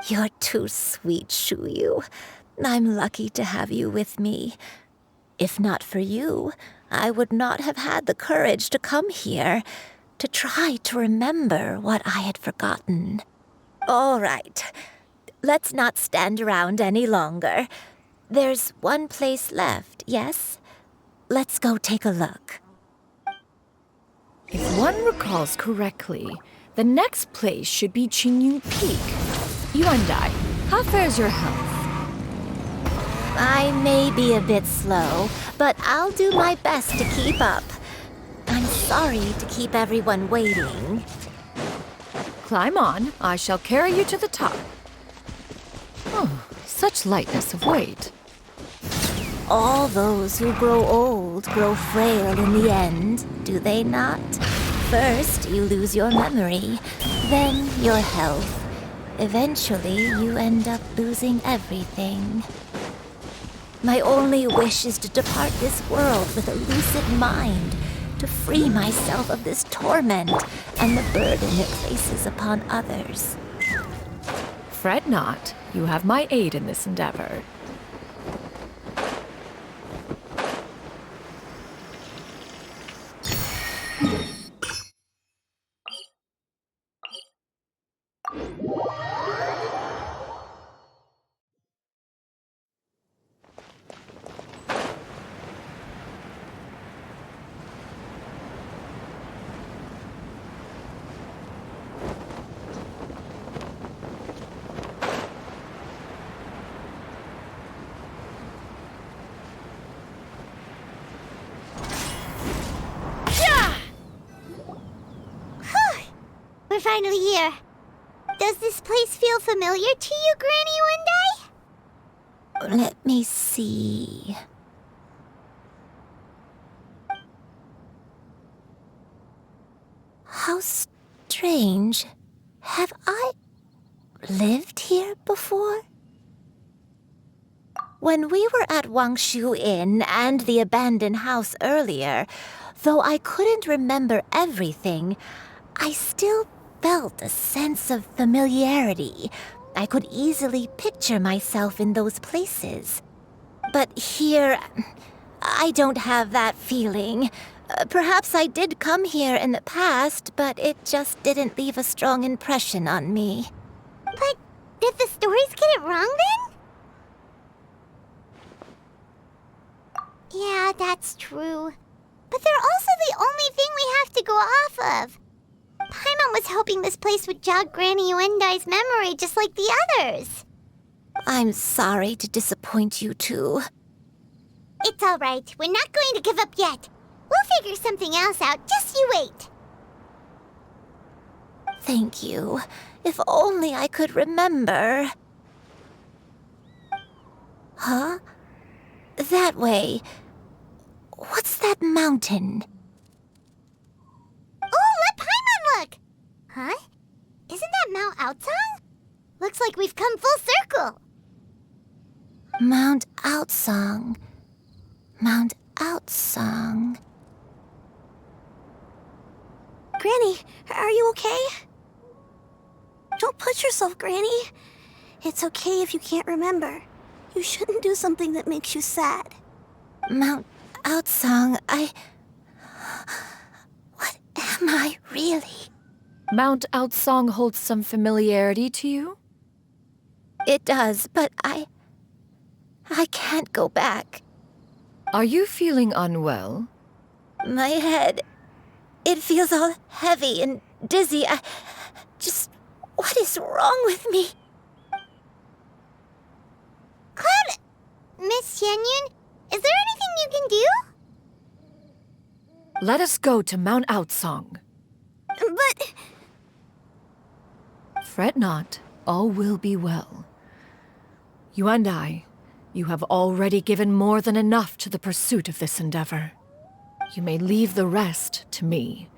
You're too sweet, Shuyu. I'm lucky to have you with me. If not for you, I would not have had the courage to come here, to try to remember what I had forgotten. All right, let's not stand around any longer. There's one place left, yes? Let's go take a look. If one recalls correctly, the next place should be Qingyun Peak. Yuandai, how fares your health? I may be a bit slow, but I'll do my best to keep up. I'm sorry to keep everyone waiting. Climb on. I shall carry you to the top. Oh, such lightness of weight. All those who grow old grow frail in the end, do they not? First, you lose your memory, then your health. Eventually, you end up losing everything. My only wish is to depart this world with a lucid mind, to free myself of this torment and the burden it places upon others. Fret not. You have my aid in this endeavor. We're finally here. Does this place feel familiar to you, Granny Wendai? Let me see. How strange. Have I lived here before? When we were at Wangshu Inn and the abandoned house earlier, though I couldn't remember everything, I still felt a sense of familiarity. I could easily picture myself in those places. But here, I don't have that feeling. Perhaps I did come here in the past, but it just didn't leave a strong impression on me. But did the stories get it wrong then? Yeah, that's true. But they're also the only thing we have to go off of. Paimon was hoping this place would jog Granny Wendai's memory just like the others. I'm sorry to disappoint you too. It's all right. We're not going to give up yet. We'll figure something else out. Just you wait. Thank you. If only I could remember. Huh? That way. What's that mountain? Oh, let Paimon look! Huh? Isn't that Mount Outsong? Looks like we've come full circle. Mount Outsong. Mount Outsong. Granny, are you okay? Don't push yourself, Granny. It's okay if you can't remember. You shouldn't do something that makes you sad. Mount Outsong, What am I really? Mount Outsong holds some familiarity to you? It does, but I can't go back. Are you feeling unwell? My head, it feels all heavy and dizzy. What is wrong with me? Cloud, Miss Xianyun, is there anything you can do? Let us go to Mount Outsong. But... Fret not, all will be well. You and I, you have already given more than enough to the pursuit of this endeavor. You may leave the rest to me.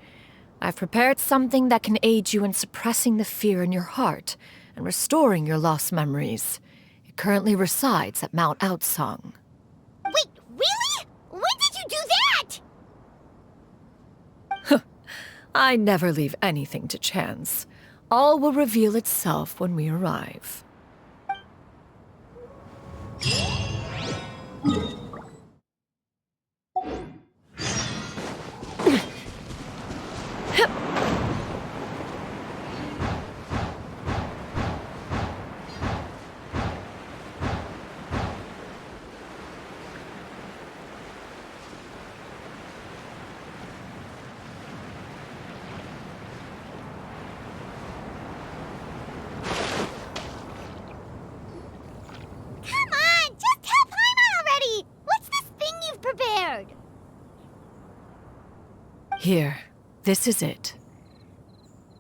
I've prepared something that can aid you in suppressing the fear in your heart and restoring your lost memories. It currently resides at Mount Outsong. Wait, really? When did you do that? I never leave anything to chance. All will reveal itself when we arrive. Here, this is it.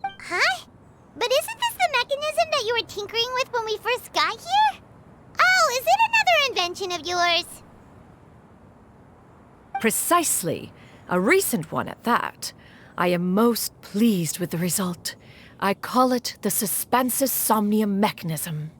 Huh? But isn't this the mechanism that you were tinkering with when we first got here? Oh, is it another invention of yours? Precisely. A recent one at that. I am most pleased with the result. I call it the Suspensus Somnium mechanism.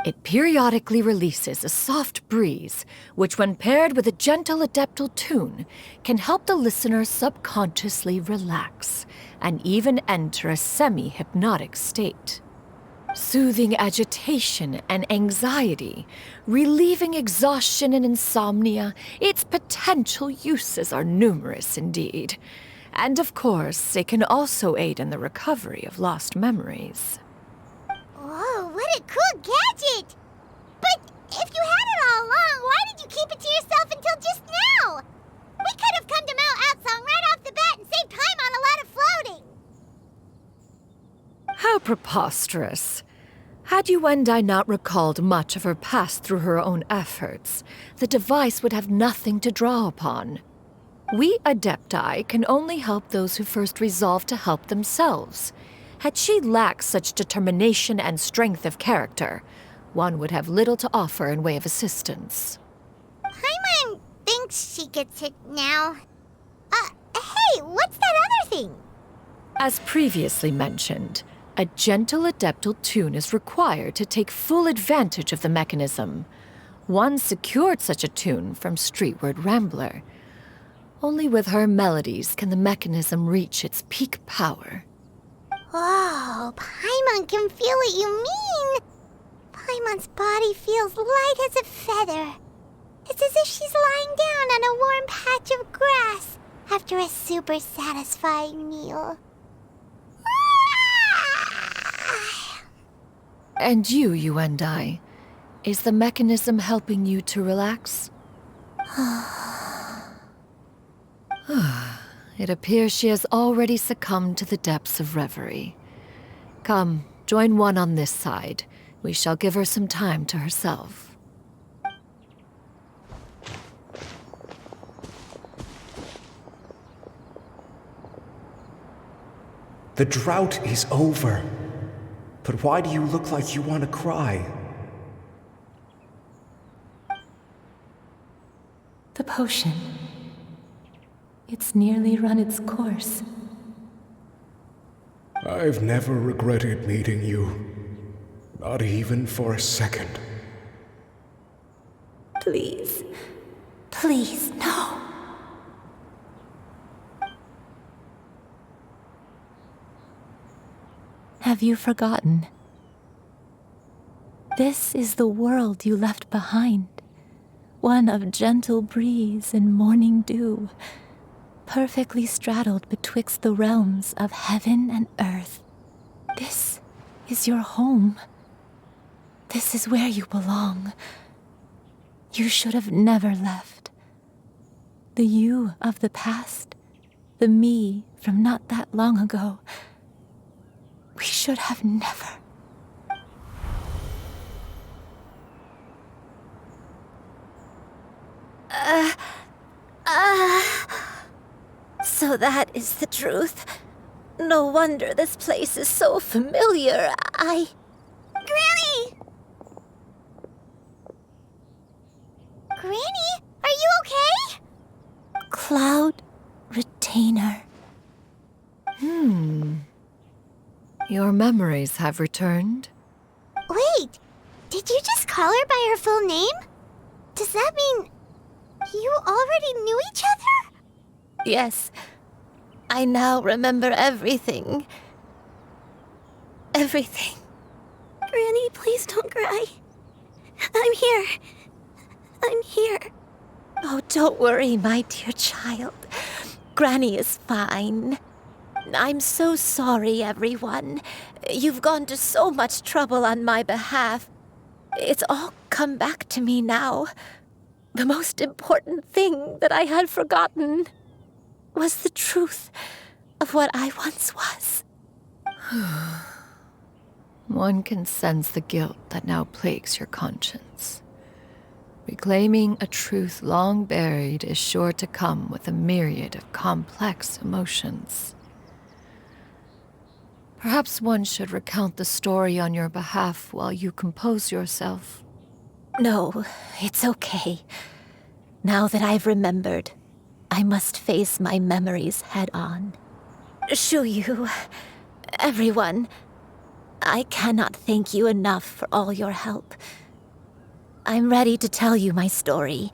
It periodically releases a soft breeze, which when paired with a gentle adeptal tune, can help the listener subconsciously relax and even enter a semi-hypnotic state. Soothing agitation and anxiety, relieving exhaustion and insomnia, its potential uses are numerous indeed. And of course, it can also aid in the recovery of lost memories. Whoa, what a cool gadget! But if you had it all along, why did you keep it to yourself until just now? We could have come to Mount Outsong right off the bat and saved time on a lot of floating. How preposterous. Had you and I not recalled much of her past through her own efforts, the device would have nothing to draw upon. We Adepti can only help those who first resolve to help themselves. Had she lacked such determination and strength of character, one would have little to offer in way of assistance. Paimon thinks she gets it now. Hey, what's that other thing? As previously mentioned, a gentle adeptal tune is required to take full advantage of the mechanism. One secured such a tune from Streetward Rambler. Only with her melodies can the mechanism reach its peak power. Whoa, Paimon can feel what you mean. Paimon's body feels light as a feather. It's as if she's lying down on a warm patch of grass after a super satisfying meal. And you and I, is the mechanism helping you to relax? It appears she has already succumbed to the depths of reverie. Come, join one on this side. We shall give her some time to herself. The drought is over. But why do you look like you want to cry? The potion. It's nearly run its course. I've never regretted meeting you. Not even for a second. Please. Please, no. Have you forgotten? This is the world you left behind. One of gentle breeze and morning dew, perfectly straddled betwixt the realms of heaven and earth. This is your home. This is where you belong. You should have never left. The you of the past, the me from not that long ago, we should have never. So that is the truth. No wonder this place is so familiar. Granny! Granny, are you okay? Cloud Retainer. Your memories have returned? Wait, did you just call her by her full name? Does that mean you already knew each other? Yes. I now remember everything. Everything. Granny, please don't cry. I'm here. I'm here. Oh, don't worry, my dear child. Granny is fine. I'm so sorry, everyone. You've gone to so much trouble on my behalf. It's all come back to me now. The most important thing that I had forgotten was the truth of what I once was. One can sense the guilt that now plagues your conscience. Reclaiming a truth long buried is sure to come with a myriad of complex emotions. Perhaps one should recount the story on your behalf while you compose yourself. No, it's okay. Now that I've remembered, I must face my memories head on. Shuyu, everyone, I cannot thank you enough for all your help. I'm ready to tell you my story,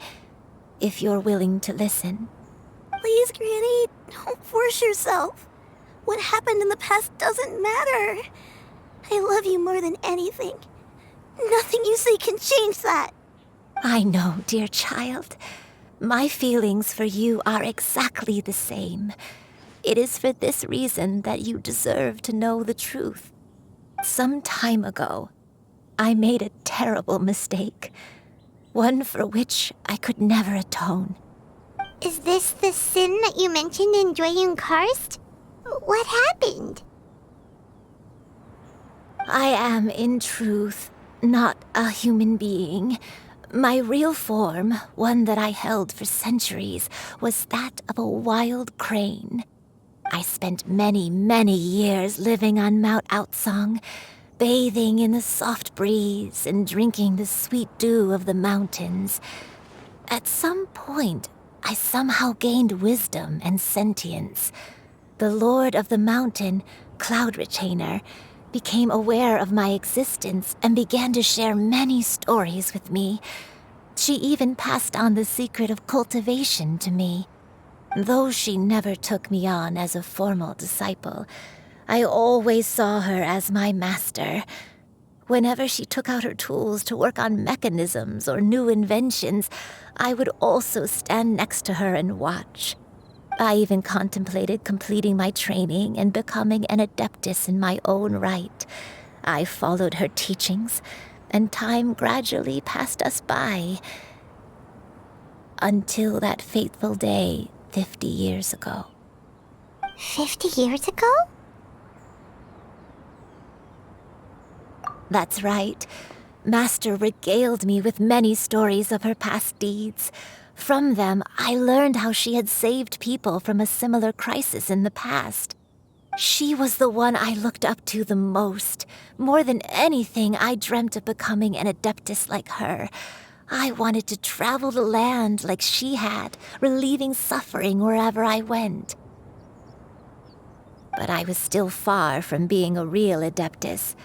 if you're willing to listen. Please, Granny, don't force yourself. What happened in the past doesn't matter. I love you more than anything. Nothing you say can change that. I know, dear child. My feelings for you are exactly the same. It is for this reason that you deserve to know the truth. Some time ago, I made a terrible mistake. One for which I could never atone. Is this the sin that you mentioned in Dwayne Karst? What happened? I am, in truth, not a human being. My real form, one that I held for centuries, was that of a wild crane. I spent many, many years living on Mount Outsong, bathing in the soft breeze and drinking the sweet dew of the mountains. At some point, I somehow gained wisdom and sentience. The Lord of the Mountain, Cloud Retainer, became aware of my existence and began to share many stories with me. She even passed on the secret of cultivation to me. Though she never took me on as a formal disciple, I always saw her as my master. Whenever she took out her tools to work on mechanisms or new inventions, I would also stand next to her and watch. I even contemplated completing my training and becoming an adeptus in my own right. I followed her teachings, and time gradually passed us by. Until that fateful day 50 years ago. 50 years ago? That's right. Master regaled me with many stories of her past deeds. From them, I learned how she had saved people from a similar crisis in the past. She was the one I looked up to the most. More than anything, I dreamt of becoming an adeptus like her. I wanted to travel the land like she had, relieving suffering wherever I went. But I was still far from being a real adeptus.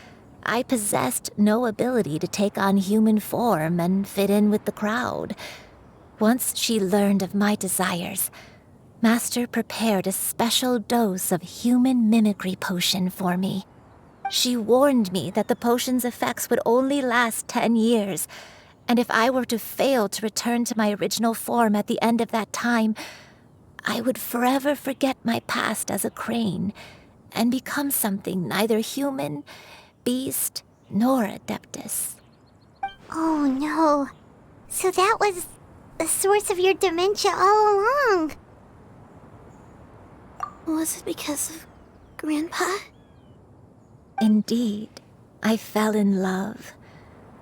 I possessed no ability to take on human form and fit in with the crowd. Once she learned of my desires, Master prepared a special dose of human mimicry potion for me. She warned me that the potion's effects would only last 10 years, and if I were to fail to return to my original form at the end of that time, I would forever forget my past as a crane and become something neither human, beast, nor adeptus. Oh no. So that was the source of your dementia all along. Was it because of Grandpa? Indeed, I fell in love.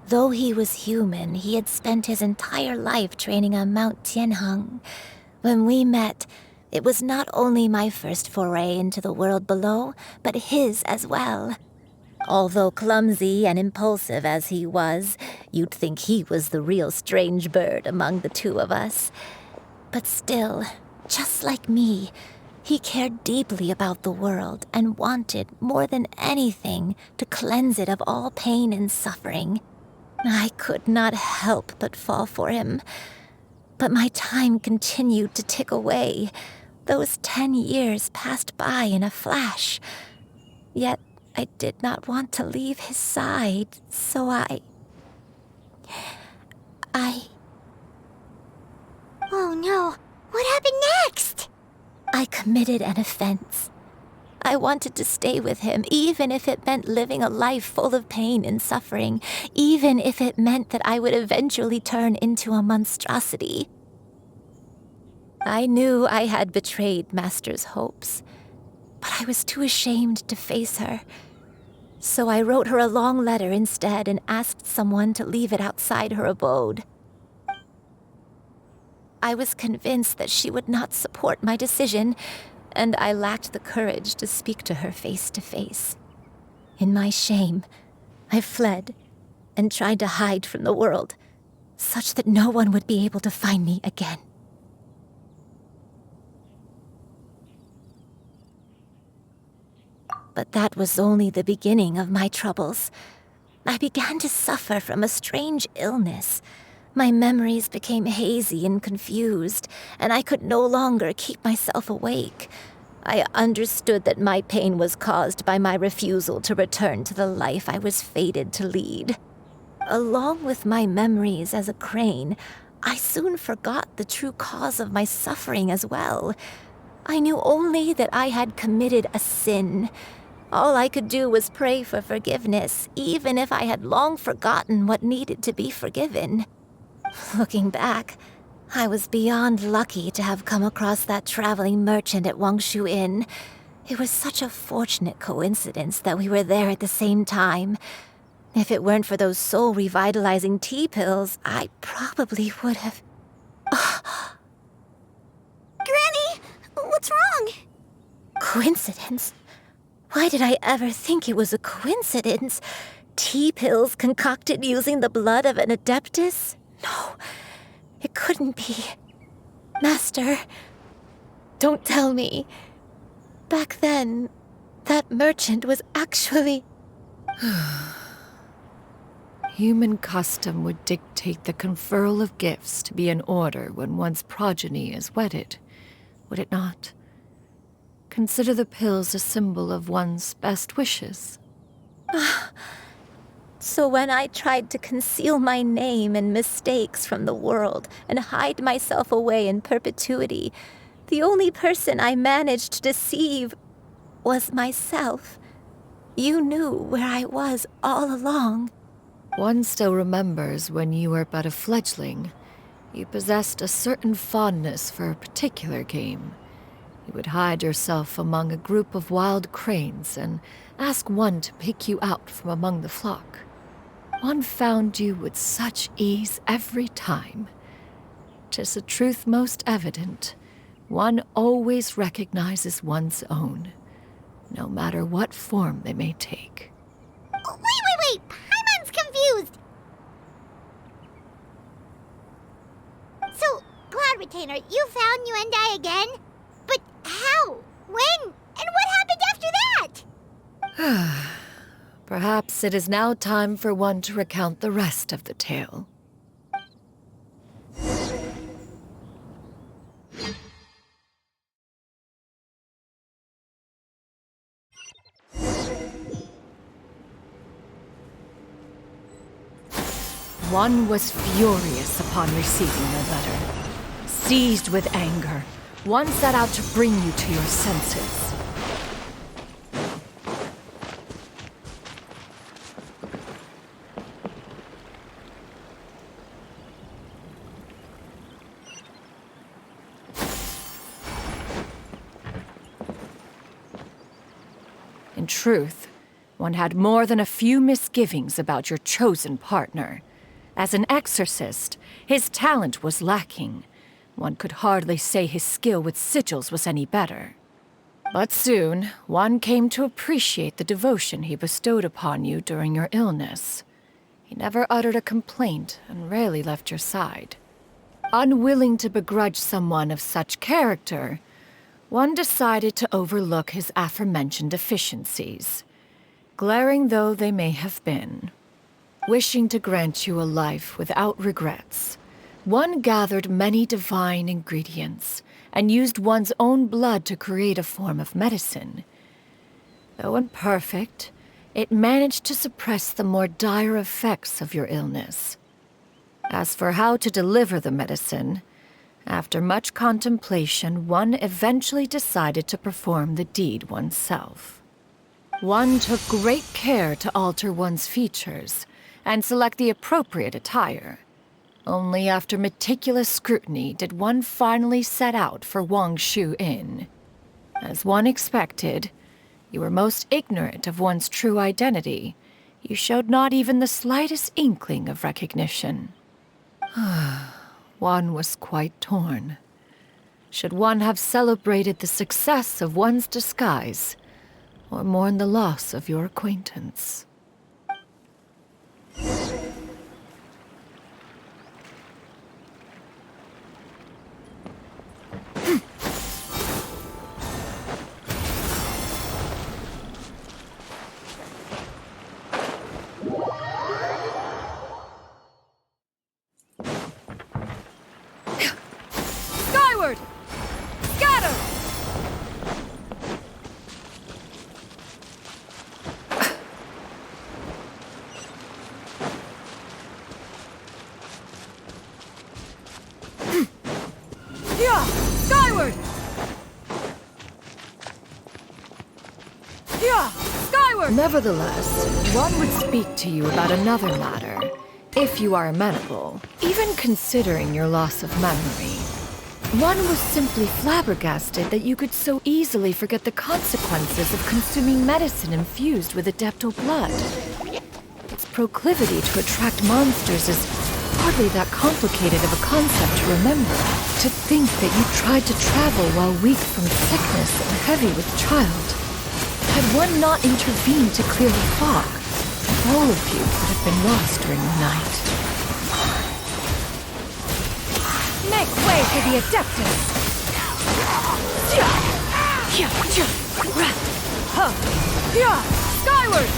Though he was human, he had spent his entire life training on Mount Tianheng. When we met, it was not only my first foray into the world below, but his as well. Although clumsy and impulsive as he was, you'd think he was the real strange bird among the two of us. But still, just like me, he cared deeply about the world and wanted, more than anything, to cleanse it of all pain and suffering. I could not help but fall for him. But my time continued to tick away. Those 10 years passed by in a flash. Yet I did not want to leave his side, so I... Oh no, what happened next? I committed an offense. I wanted to stay with him, even if it meant living a life full of pain and suffering, even if it meant that I would eventually turn into a monstrosity. I knew I had betrayed Master's hopes, but I was too ashamed to face her. So I wrote her a long letter instead and asked someone to leave it outside her abode. I was convinced that she would not support my decision, and I lacked the courage to speak to her face to face. In my shame, I fled and tried to hide from the world, such that no one would be able to find me again. But that was only the beginning of my troubles. I began to suffer from a strange illness. My memories became hazy and confused, and I could no longer keep myself awake. I understood that my pain was caused by my refusal to return to the life I was fated to lead. Along with my memories as a crane, I soon forgot the true cause of my suffering as well. I knew only that I had committed a sin. All I could do was pray for forgiveness, even if I had long forgotten what needed to be forgiven. Looking back, I was beyond lucky to have come across that traveling merchant at Wangshu Inn. It was such a fortunate coincidence that we were there at the same time. If it weren't for those soul-revitalizing tea pills, I probably would have... Granny! What's wrong? Coincidence? Why did I ever think it was a coincidence? Tea pills concocted using the blood of an adeptus? No, it couldn't be. Master, don't tell me. Back then, that merchant was actually... Human custom would dictate the conferral of gifts to be in order when one's progeny is wedded, would it not? Consider the pills a symbol of one's best wishes. So when I tried to conceal my name and mistakes from the world and hide myself away in perpetuity, the only person I managed to deceive was myself. You knew where I was all along. One still remembers when you were but a fledgling. You possessed a certain fondness for a particular game. You would hide yourself among a group of wild cranes and ask one to pick you out from among the flock. One found you with such ease every time. 'Tis a truth most evident. One always recognizes one's own, no matter what form they may take. Wait! Paimon's confused! So, Cloud Retainer, you found Yuendai again? But how? When? And what happened after that? Perhaps it is now time for one to recount the rest of the tale. One was furious upon receiving the letter. Seized with anger, one set out to bring you to your senses. In truth, one had more than a few misgivings about your chosen partner. As an exorcist, his talent was lacking. One could hardly say his skill with sigils was any better. But soon, one came to appreciate the devotion he bestowed upon you during your illness. He never uttered a complaint and rarely left your side. Unwilling to begrudge someone of such character, one decided to overlook his aforementioned deficiencies, glaring though they may have been. Wishing to grant you a life without regrets, one gathered many divine ingredients and used one's own blood to create a form of medicine. Though imperfect, it managed to suppress the more dire effects of your illness. As for how to deliver the medicine, after much contemplation, one eventually decided to perform the deed oneself. One took great care to alter one's features and select the appropriate attire. Only after meticulous scrutiny did one finally set out for Wangshu Inn. As one expected, you were most ignorant of one's true identity. You showed not even the slightest inkling of recognition. One was quite torn. Should one have celebrated the success of one's disguise, or mourn the loss of your acquaintance? Skyward! Scatter! Yeah! Skyward! Yeah! Skyward! Nevertheless, one would speak to you about another matter, if you are amenable, even considering your loss of memory. One was simply flabbergasted that you could so easily forget the consequences of consuming medicine infused with adeptal blood. Its proclivity to attract monsters is hardly that complicated of a concept to remember. To think that you tried to travel while weak from sickness and heavy with child. Had one not intervened to clear the fog, all of you would have been lost during the night. Make way for the Adeptus! Skyward!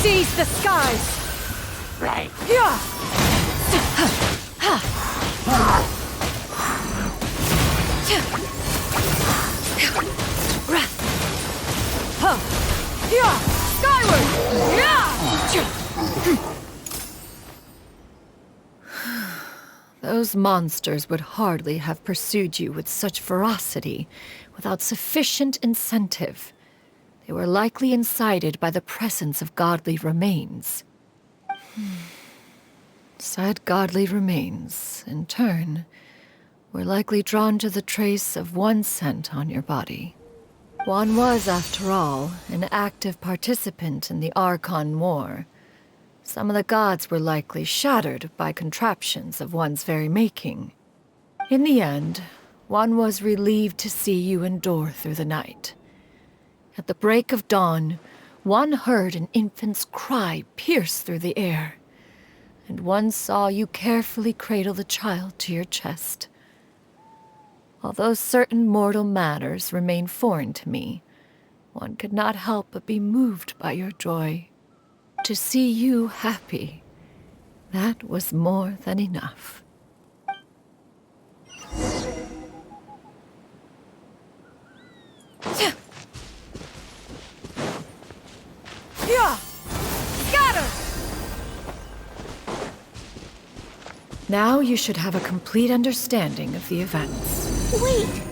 Seize the skies! Right. Those monsters would hardly have pursued you with such ferocity without sufficient incentive. They were likely incited by the presence of godly remains. Said godly remains, in turn, were likely drawn to the trace of one scent on your body. One was, after all, an active participant in the Archon War. Some of the gods were likely shattered by contraptions of one's very making. In the end, one was relieved to see you endure through the night. At the break of dawn, one heard an infant's cry pierce through the air, and one saw you carefully cradle the child to your chest. Although certain mortal matters remain foreign to me, one could not help but be moved by your joy. To see you happy, that was more than enough. Scatter! Now you should have a complete understanding of the events. Wait!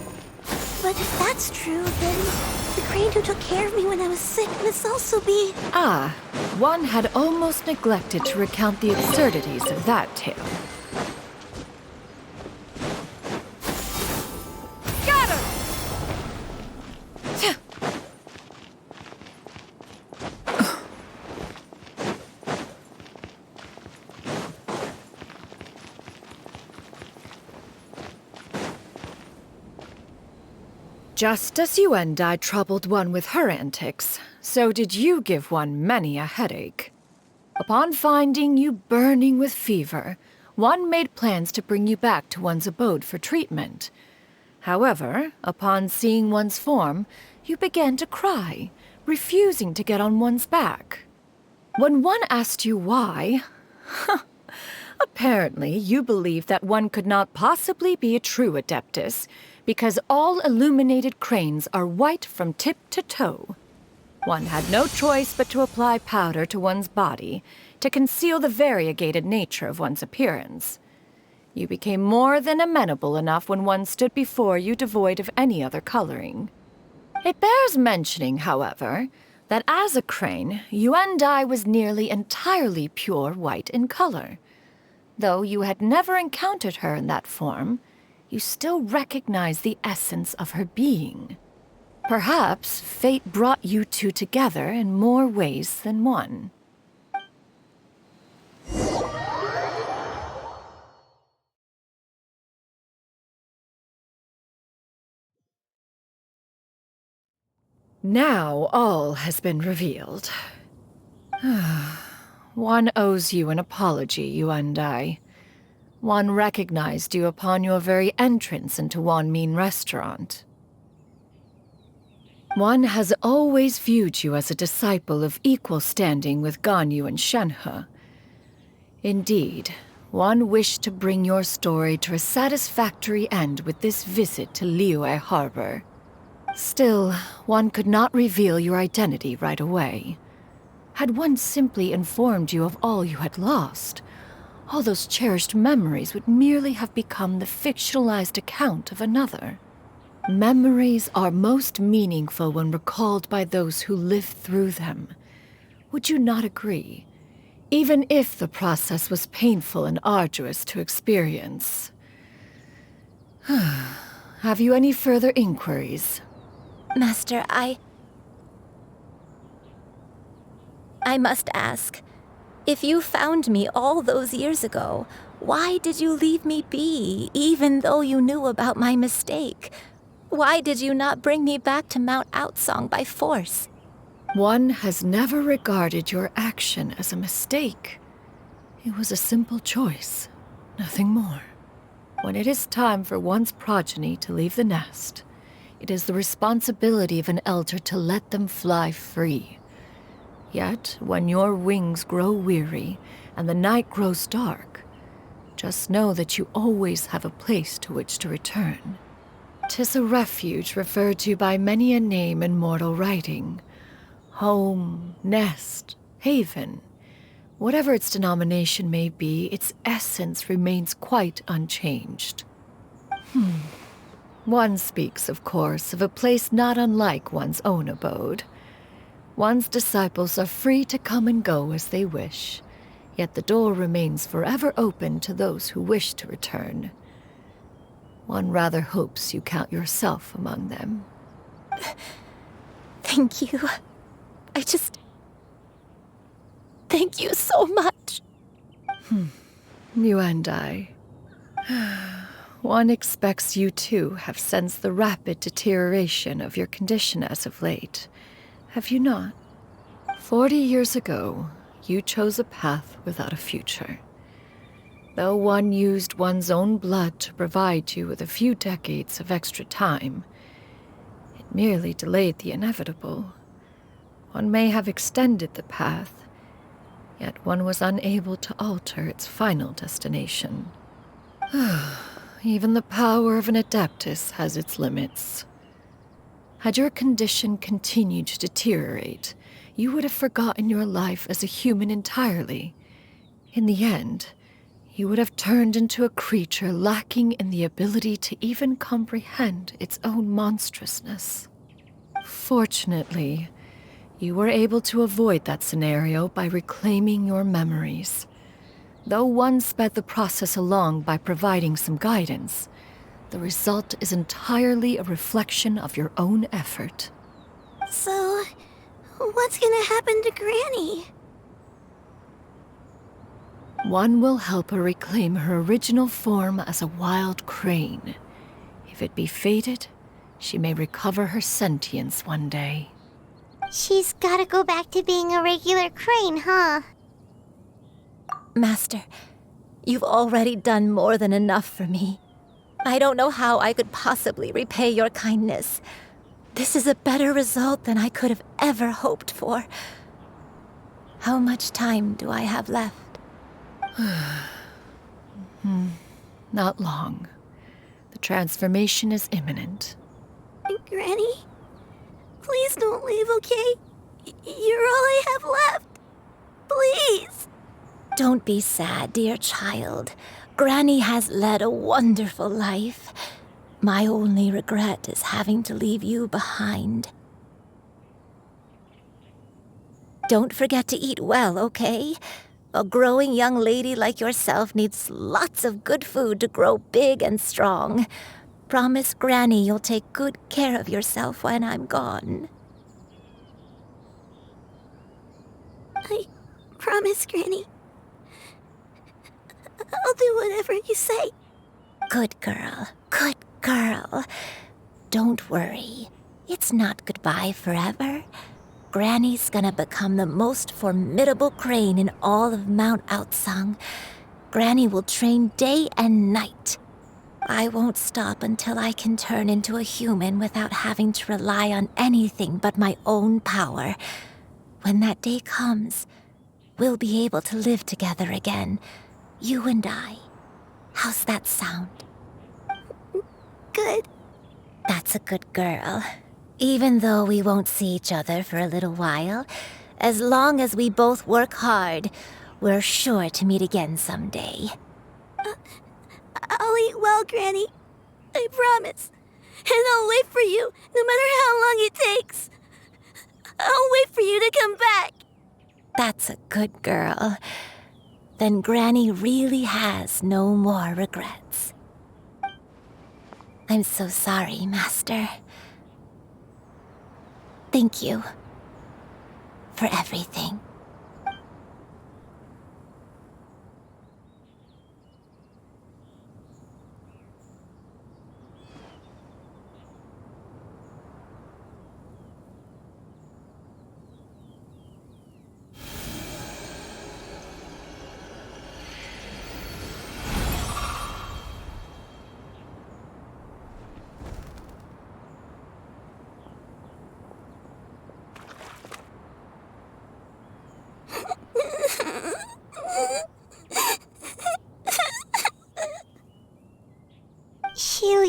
But if that's true, then the crane who took care of me when I was sick must also be... Ah, one had almost neglected to recount the absurdities of that tale. Scatter! Just as you and I troubled one with her antics, so did you give one many a headache. Upon finding you burning with fever, one made plans to bring you back to one's abode for treatment. However, upon seeing one's form, you began to cry, refusing to get on one's back. When one asked you why, apparently you believed that one could not possibly be a true Adeptus, because all illuminated cranes are white from tip to toe. One had no choice but to apply powder to one's body to conceal the variegated nature of one's appearance. You became more than amenable enough when one stood before you devoid of any other coloring. It bears mentioning, however, that as a crane, Yuendai was nearly entirely pure white in color. Though you had never encountered her in that form, you still recognize the essence of her being. Perhaps fate brought you two together in more ways than one. Now all has been revealed. One owes you an apology, you and I. One recognized you upon your very entrance into Wanmin Restaurant. One has always viewed you as a disciple of equal standing with Ganyu and Shenhe. Indeed, one wished to bring your story to a satisfactory end with this visit to Liyue Harbor. Still, one could not reveal your identity right away. Had one simply informed you of all you had lost, all those cherished memories would merely have become the fictionalized account of another. Memories are most meaningful when recalled by those who lived through them. Would you not agree? Even if the process was painful and arduous to experience. Have you any further inquiries? Master, I must ask, if you found me all those years ago, why did you leave me be, even though you knew about my mistake? Why did you not bring me back to Mount Outsong by force? One has never regarded your action as a mistake. It was a simple choice, nothing more. When it is time for one's progeny to leave the nest, it is the responsibility of an elder to let them fly free. Yet, when your wings grow weary and the night grows dark, just know that you always have a place to which to return. 'Tis a refuge referred to by many a name in mortal writing. Home, nest, haven. Whatever its denomination may be, its essence remains quite unchanged. One speaks, of course, of a place not unlike one's own abode. One's disciples are free to come and go as they wish, yet the door remains forever open to those who wish to return. One rather hopes you count yourself among them. Thank you. Thank you so much. You and I. One expects you too have sensed the rapid deterioration of your condition as of late. Have you not? 40 years ago, you chose a path without a future. Though one used one's own blood to provide you with a few decades of extra time, it merely delayed the inevitable. One may have extended the path, yet one was unable to alter its final destination. Even the power of an adeptus has its limits. Had your condition continued to deteriorate, you would have forgotten your life as a human entirely. In the end, you would have turned into a creature lacking in the ability to even comprehend its own monstrousness. Fortunately, you were able to avoid that scenario by reclaiming your memories. Though one sped the process along by providing some guidance, the result is entirely a reflection of your own effort. So, what's gonna happen to Granny? One will help her reclaim her original form as a wild crane. If it be fated, she may recover her sentience one day. She's gotta go back to being a regular crane, huh? Master, you've already done more than enough for me. I don't know how I could possibly repay your kindness. This is a better result than I could have ever hoped for. How much time do I have left? Not long. The transformation is imminent. Granny? Please don't leave, okay? You're all I have left. Please. Don't be sad, dear child. Granny has led a wonderful life. My only regret is having to leave you behind. Don't forget to eat well, okay? A growing young lady like yourself needs lots of good food to grow big and strong. Promise Granny you'll take good care of yourself when I'm gone. I promise, Granny. I'll do whatever you say. Good girl, good girl. Don't worry. It's not goodbye forever. Granny's gonna become the most formidable crane in all of Mount Outsong. Granny will train day and night. I won't stop until I can turn into a human without having to rely on anything but my own power. When that day comes, we'll be able to live together again, you and I. How's that sound? Good. That's a good girl. Even though we won't see each other for a little while, as long as we both work hard, we're sure to meet again someday. I'll eat well, Granny. I promise. And I'll wait for you, no matter how long it takes. I'll wait for you to come back. That's a good girl. Then Granny really has no more regrets. I'm so sorry, Master. Thank you. For everything.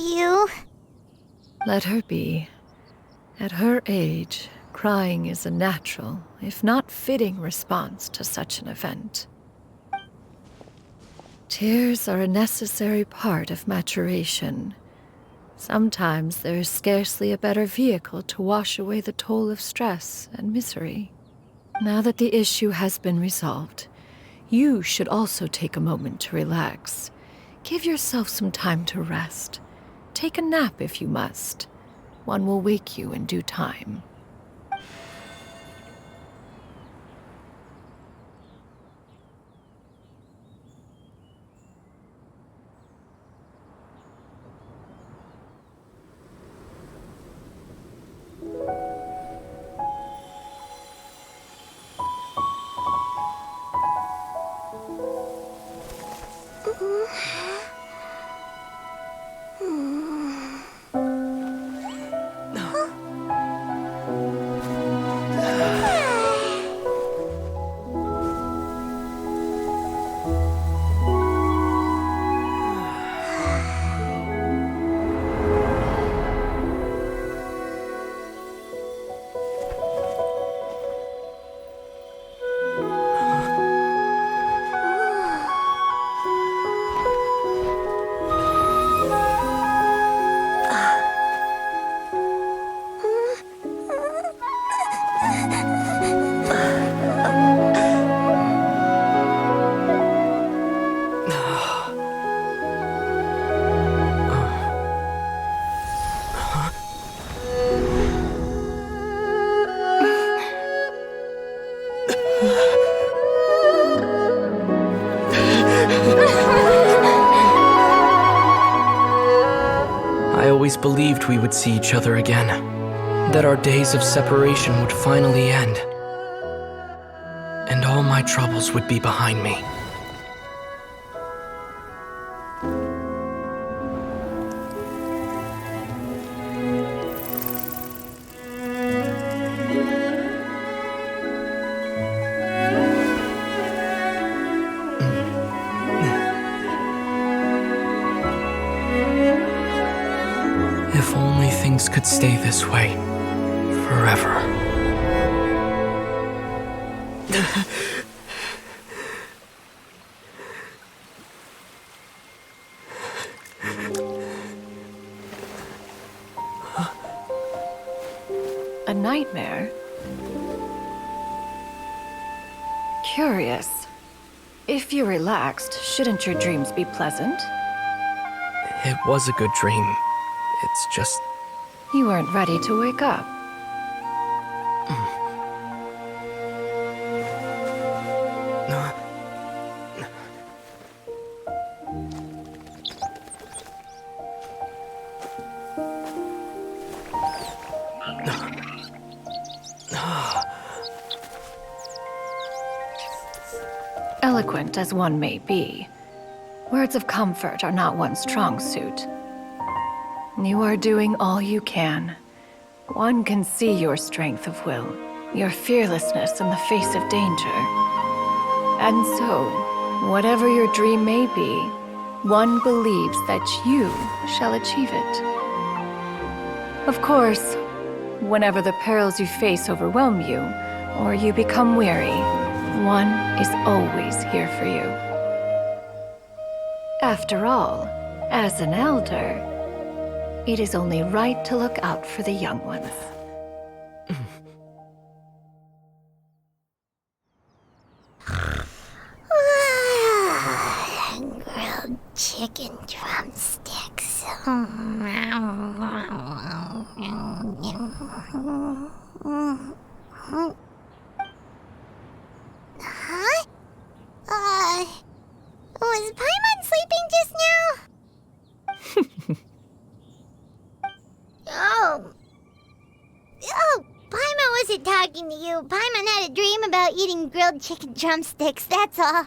You. Let her be. At her age, crying is a natural, if not fitting, response to such an event. Tears are a necessary part of maturation. Sometimes there is scarcely a better vehicle to wash away the toll of stress and misery. Now that the issue has been resolved, you should also take a moment to relax. Give yourself some time to rest. Take a nap if you must. One will wake you in due time. I always believed we would see each other again, that our days of separation would finally end, and all my troubles would be behind me. If only things could stay this way forever. A nightmare? Curious. If you're relaxed, shouldn't your dreams be pleasant? It was a good dream. It's just... You weren't ready to wake up. Eloquent as one may be, words of comfort are not one's strong suit. You are doing all you can. One can see your strength of will, your fearlessness in the face of danger. And so, whatever your dream may be, one believes that you shall achieve it. Of course, whenever the perils you face overwhelm you, or you become weary, one is always here for you. After all, as an elder, it is only right to look out for the young ones. Grilled chicken drumsticks. Huh? Was Paimon sleeping just now? Oh, Paimon wasn't talking to you. Paimon had a dream about eating grilled chicken drumsticks, that's all.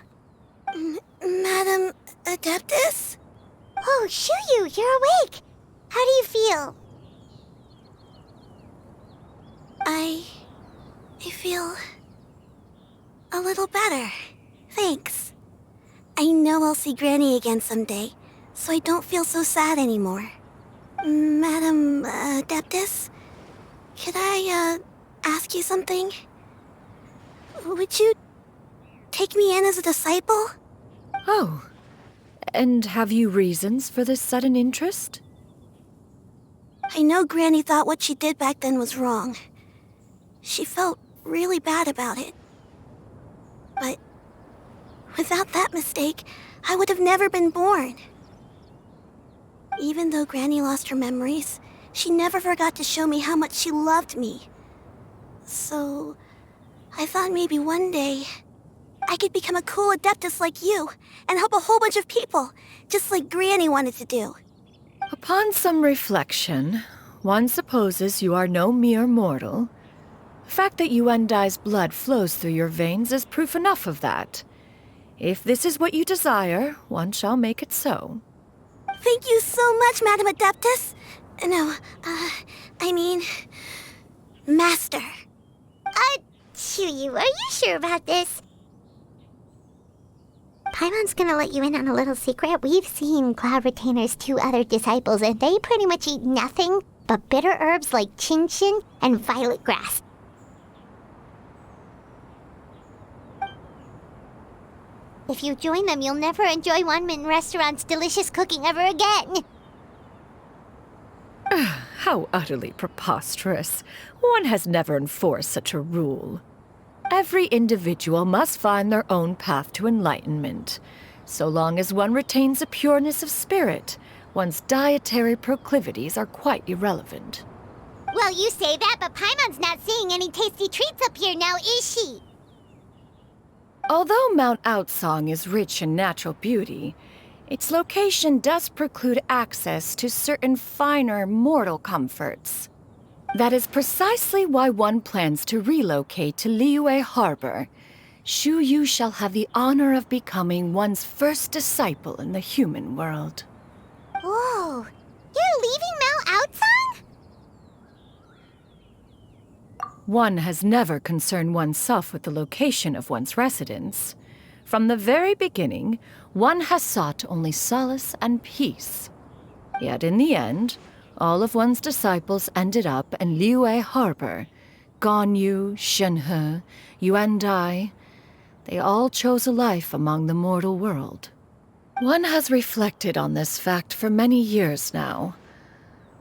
Madam Adeptus? Oh, Shuyu, you're awake. How do you feel? I feel a little better. Thanks. I know I'll see Granny again someday, so I don't feel so sad anymore. Madam Adeptus, could I ask you something? Would you take me in as a disciple? Oh, and have you reasons for this sudden interest? I know Granny thought what she did back then was wrong. She felt really bad about it. But without that mistake, I would have never been born. Even though Granny lost her memories, she never forgot to show me how much she loved me. So, I thought maybe one day I could become a cool Adeptus like you and help a whole bunch of people, just like Granny wanted to do. Upon some reflection, one supposes you are no mere mortal. The fact that Yuendai's blood flows through your veins is proof enough of that. If this is what you desire, one shall make it so. Thank you so much, Madam Adeptus. No, I mean, Master. Shuyu, are you sure about this? Paimon's gonna let you in on a little secret. We've seen Cloud Retainer's 2 other disciples, and they pretty much eat nothing but bitter herbs like Chinchin and violet grass. If you join them, you'll never enjoy Wanmin Restaurant's delicious cooking ever again. How utterly preposterous. One has never enforced such a rule. Every individual must find their own path to enlightenment. So long as one retains a pureness of spirit, one's dietary proclivities are quite irrelevant. Well, you say that, but Paimon's not seeing any tasty treats up here now, is she? Although Mount Outsong is rich in natural beauty, its location does preclude access to certain finer mortal comforts. That is precisely why one plans to relocate to Liyue Harbor. Shuyu shall have the honor of becoming one's first disciple in the human world. Whoa, you're leaving Mount Outsong? One has never concerned oneself with the location of one's residence. From the very beginning, one has sought only solace and peace. Yet in the end, all of one's disciples ended up in Liyue Harbor. Ganyu, Shenhe, Yuendai. They all chose a life among the mortal world. One has reflected on this fact for many years now.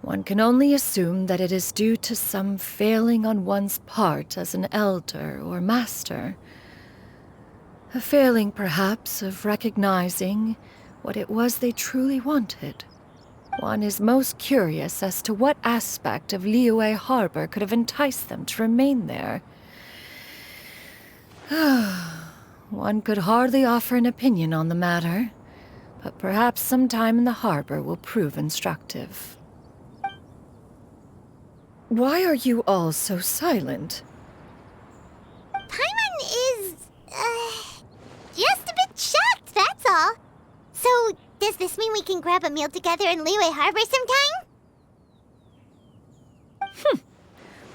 One can only assume that it is due to some failing on one's part as an elder or master. A failing, perhaps, of recognizing what it was they truly wanted. One is most curious as to what aspect of Liyue Harbor could have enticed them to remain there. One could hardly offer an opinion on the matter, but perhaps some time in the harbor will prove instructive. Why are you all so silent? Paimon is, just a bit shocked, that's all. So, does this mean we can grab a meal together in Liyue Harbor sometime?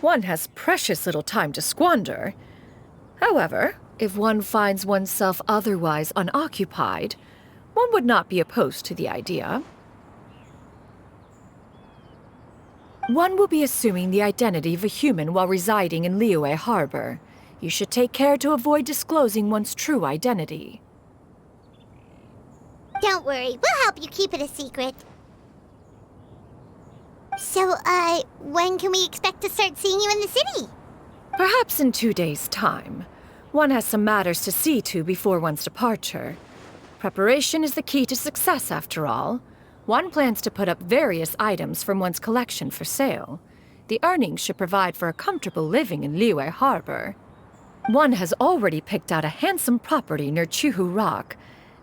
One has precious little time to squander. However, if one finds oneself otherwise unoccupied, one would not be opposed to the idea. One will be assuming the identity of a human while residing in Liyue Harbor. You should take care to avoid disclosing one's true identity. Don't worry, we'll help you keep it a secret. So, when can we expect to start seeing you in the city? Perhaps in 2 days' time. One has some matters to see to before one's departure. Preparation is the key to success, after all. One plans to put up various items from one's collection for sale. The earnings should provide for a comfortable living in Liyue Harbor. One has already picked out a handsome property near Chuhu Rock.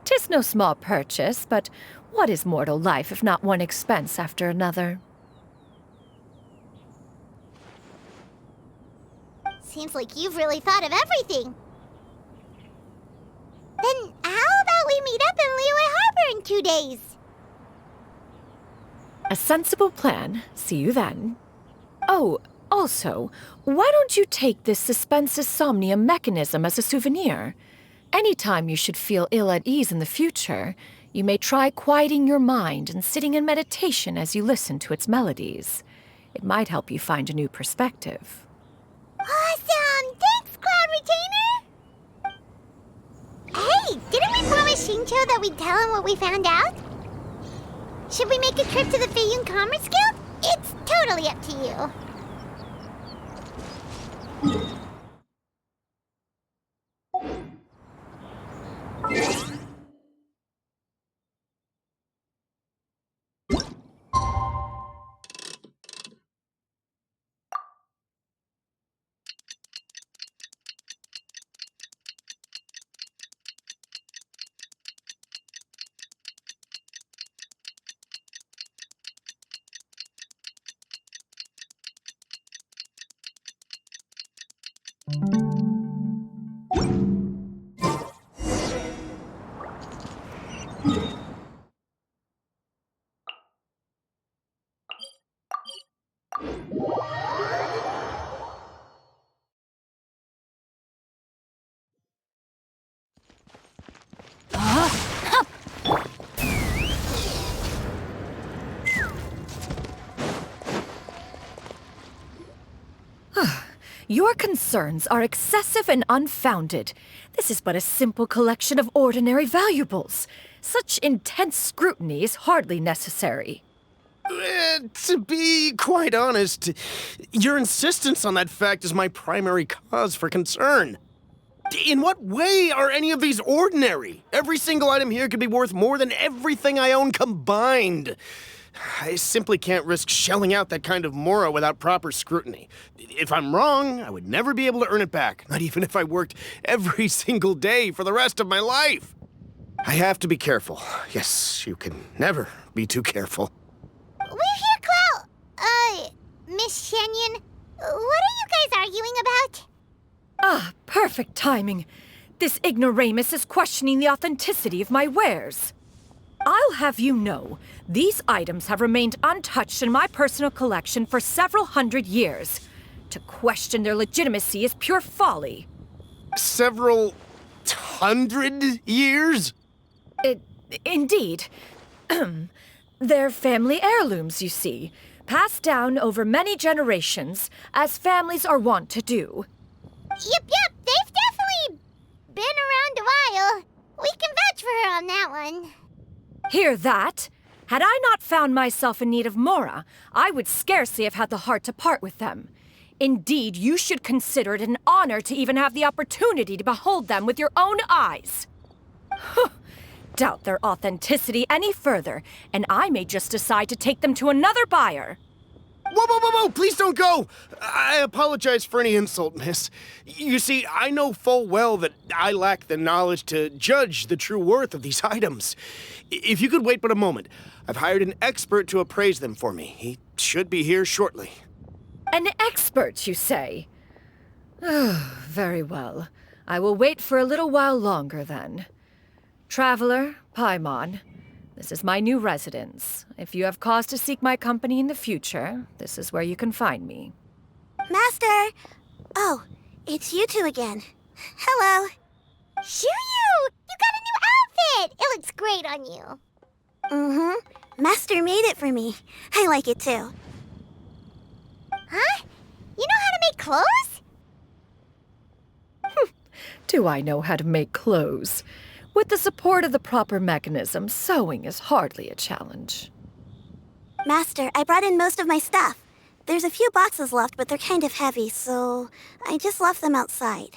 'Tis no small purchase, but what is mortal life if not one expense after another? Seems like you've really thought of everything. Then how about we meet up in Liyue Harbor in 2 days? A sensible plan. See you then. Oh, also, why don't you take this suspensus somnium mechanism as a souvenir? Anytime you should feel ill at ease in the future, you may try quieting your mind and sitting in meditation as you listen to its melodies. It might help you find a new perspective. Awesome! Thanks, Cloud Retainer! Hey, didn't we promise Shincho that we'd tell him what we found out? Should we make a trip to the Feiyun Commerce Guild? It's totally up to you. Your concerns are excessive and unfounded. This is but a simple collection of ordinary valuables. Such intense scrutiny is hardly necessary. To be quite honest, your insistence on that fact is my primary cause for concern. In what way are any of these ordinary? Every single item here could be worth more than everything I own combined. I simply can't risk shelling out that kind of mora without proper scrutiny. If I'm wrong, I would never be able to earn it back, not even if I worked every single day for the rest of my life. I have to be careful. Yes, you can never be too careful. We're here, Cloud. Miss Shenyan, what are you guys arguing about? Ah, perfect timing. This ignoramus is questioning the authenticity of my wares. I'll have you know, these items have remained untouched in my personal collection for several hundred years. To question their legitimacy is pure folly. Several hundred years? Indeed. They're family heirlooms, you see, passed down over many generations, as families are wont to do. Yep, they've definitely been around a while. We can vouch for her on that one. Hear that? Had I not found myself in need of mora, I would scarcely have had the heart to part with them. Indeed, you should consider it an honor to even have the opportunity to behold them with your own eyes. Doubt their authenticity any further, and I may just decide to take them to another buyer. Whoa, please don't go! I apologize for any insult, miss. You see, I know full well that I lack the knowledge to judge the true worth of these items. If you could wait but a moment, I've hired an expert to appraise them for me. He should be here shortly. An expert, you say? Oh, very well. I will wait for a little while longer, then. Traveler, Paimon, this is my new residence. If you have cause to seek my company in the future, this is where you can find me. Master! Oh, it's you two again. Hello. Shuyu! You got a new outfit! It looks great on you. Mm-hmm. Master made it for me. I like it too. Huh? You know how to make clothes? Do I know how to make clothes? With the support of the proper mechanism, sewing is hardly a challenge. Master, I brought in most of my stuff. There's a few boxes left, but they're kind of heavy, so I just left them outside.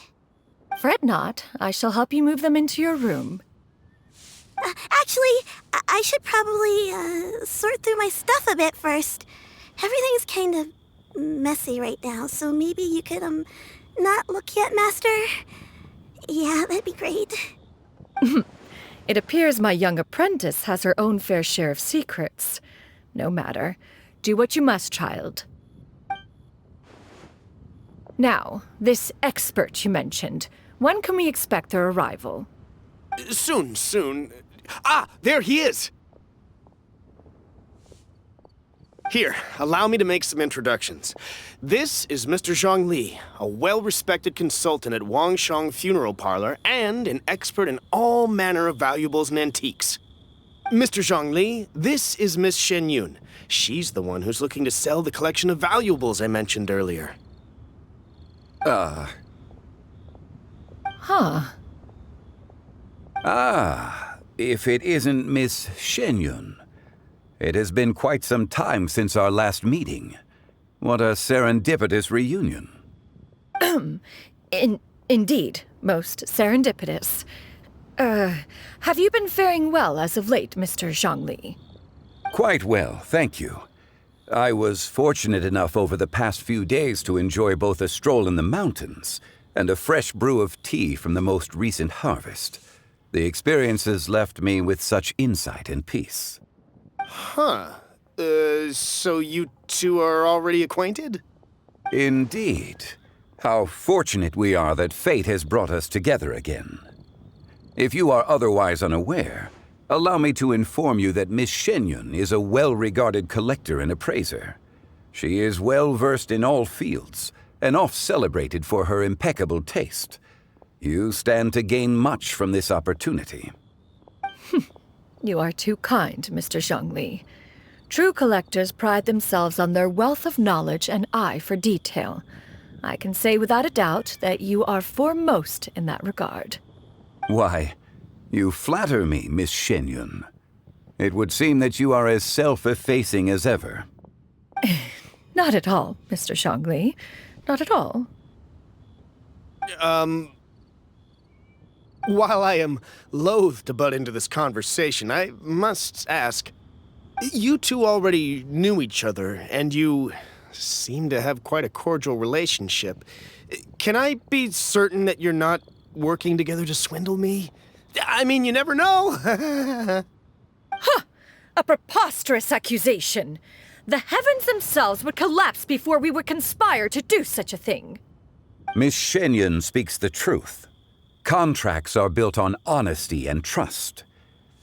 Fret not. I shall help you move them into your room. Actually, I should probably sort through my stuff a bit first. Everything's kind of messy right now, so maybe you could, not look yet, Master? Yeah, that'd be great. It appears my young apprentice has her own fair share of secrets. No matter. Do what you must, child. Now, this expert you mentioned, when can we expect their arrival? Soon. Ah, there he is! Here, allow me to make some introductions. This is Mr. Zhongli, a well-respected consultant at Wangshang Funeral Parlor and an expert in all manner of valuables and antiques. Mr. Zhongli, this is Miss Shenyun. She's the one who's looking to sell the collection of valuables I mentioned earlier. Huh. If it isn't Miss Shenyun. It has been quite some time since our last meeting. What a serendipitous reunion. Indeed, most serendipitous. Have you been faring well as of late, Mr. Zhongli? Quite well, thank you. I was fortunate enough over the past few days to enjoy both a stroll in the mountains and a fresh brew of tea from the most recent harvest. The experiences left me with such insight and peace. Huh. So you two are already acquainted? Indeed. How fortunate we are that fate has brought us together again. If you are otherwise unaware, allow me to inform you that Miss Shenyun is a well-regarded collector and appraiser. She is well-versed in all fields, and oft-celebrated for her impeccable taste. You stand to gain much from this opportunity. You are too kind, Mr. Zhongli. True collectors pride themselves on their wealth of knowledge and eye for detail. I can say without a doubt that you are foremost in that regard. Why, you flatter me, Miss Shenyun. It would seem that you are as self-effacing as ever. Not at all, Mr. Zhongli. Not at all. While I am loath to butt into this conversation, I must ask, you two already knew each other, and you seem to have quite a cordial relationship. Can I be certain that you're not working together to swindle me? I mean, you never know. Huh! A preposterous accusation. The heavens themselves would collapse before we would conspire to do such a thing. Miss Shenyun speaks the truth. Contracts are built on honesty and trust.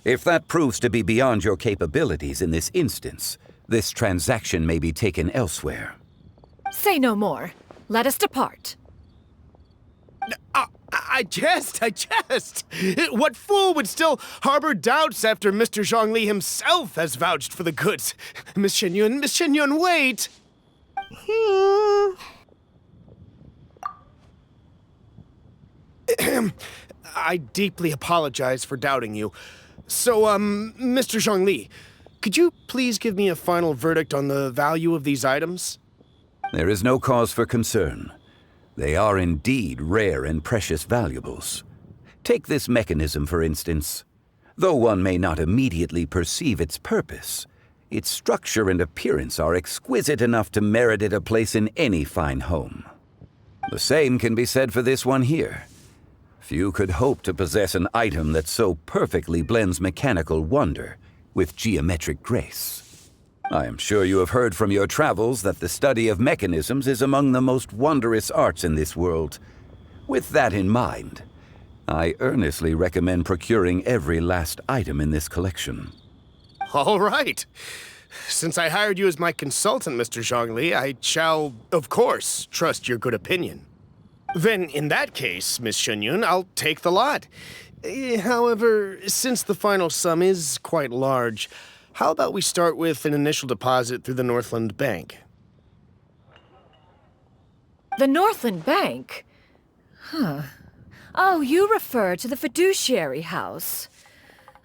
If that proves to be beyond your capabilities in this instance, this transaction may be taken elsewhere. Say no more. Let us depart. I jest. What fool would still harbor doubts after Mr. Zhongli himself has vouched for the goods? Miss Shenyun, wait! I deeply apologize for doubting you. So, Mr. Zhongli, could you please give me a final verdict on the value of these items? There is no cause for concern. They are indeed rare and precious valuables. Take this mechanism, for instance. Though one may not immediately perceive its purpose, its structure and appearance are exquisite enough to merit it a place in any fine home. The same can be said for this one here. Few could hope to possess an item that so perfectly blends mechanical wonder with geometric grace. I am sure you have heard from your travels that the study of mechanisms is among the most wondrous arts in this world. With that in mind, I earnestly recommend procuring every last item in this collection. All right. Since I hired you as my consultant, Mr. Zhongli, I shall, of course, trust your good opinion. Then, in that case, Miss Shenyun, I'll take the lot. However, since the final sum is quite large, how about we start with an initial deposit through the Northland Bank? The Northland Bank? Huh. Oh, you refer to the fiduciary house.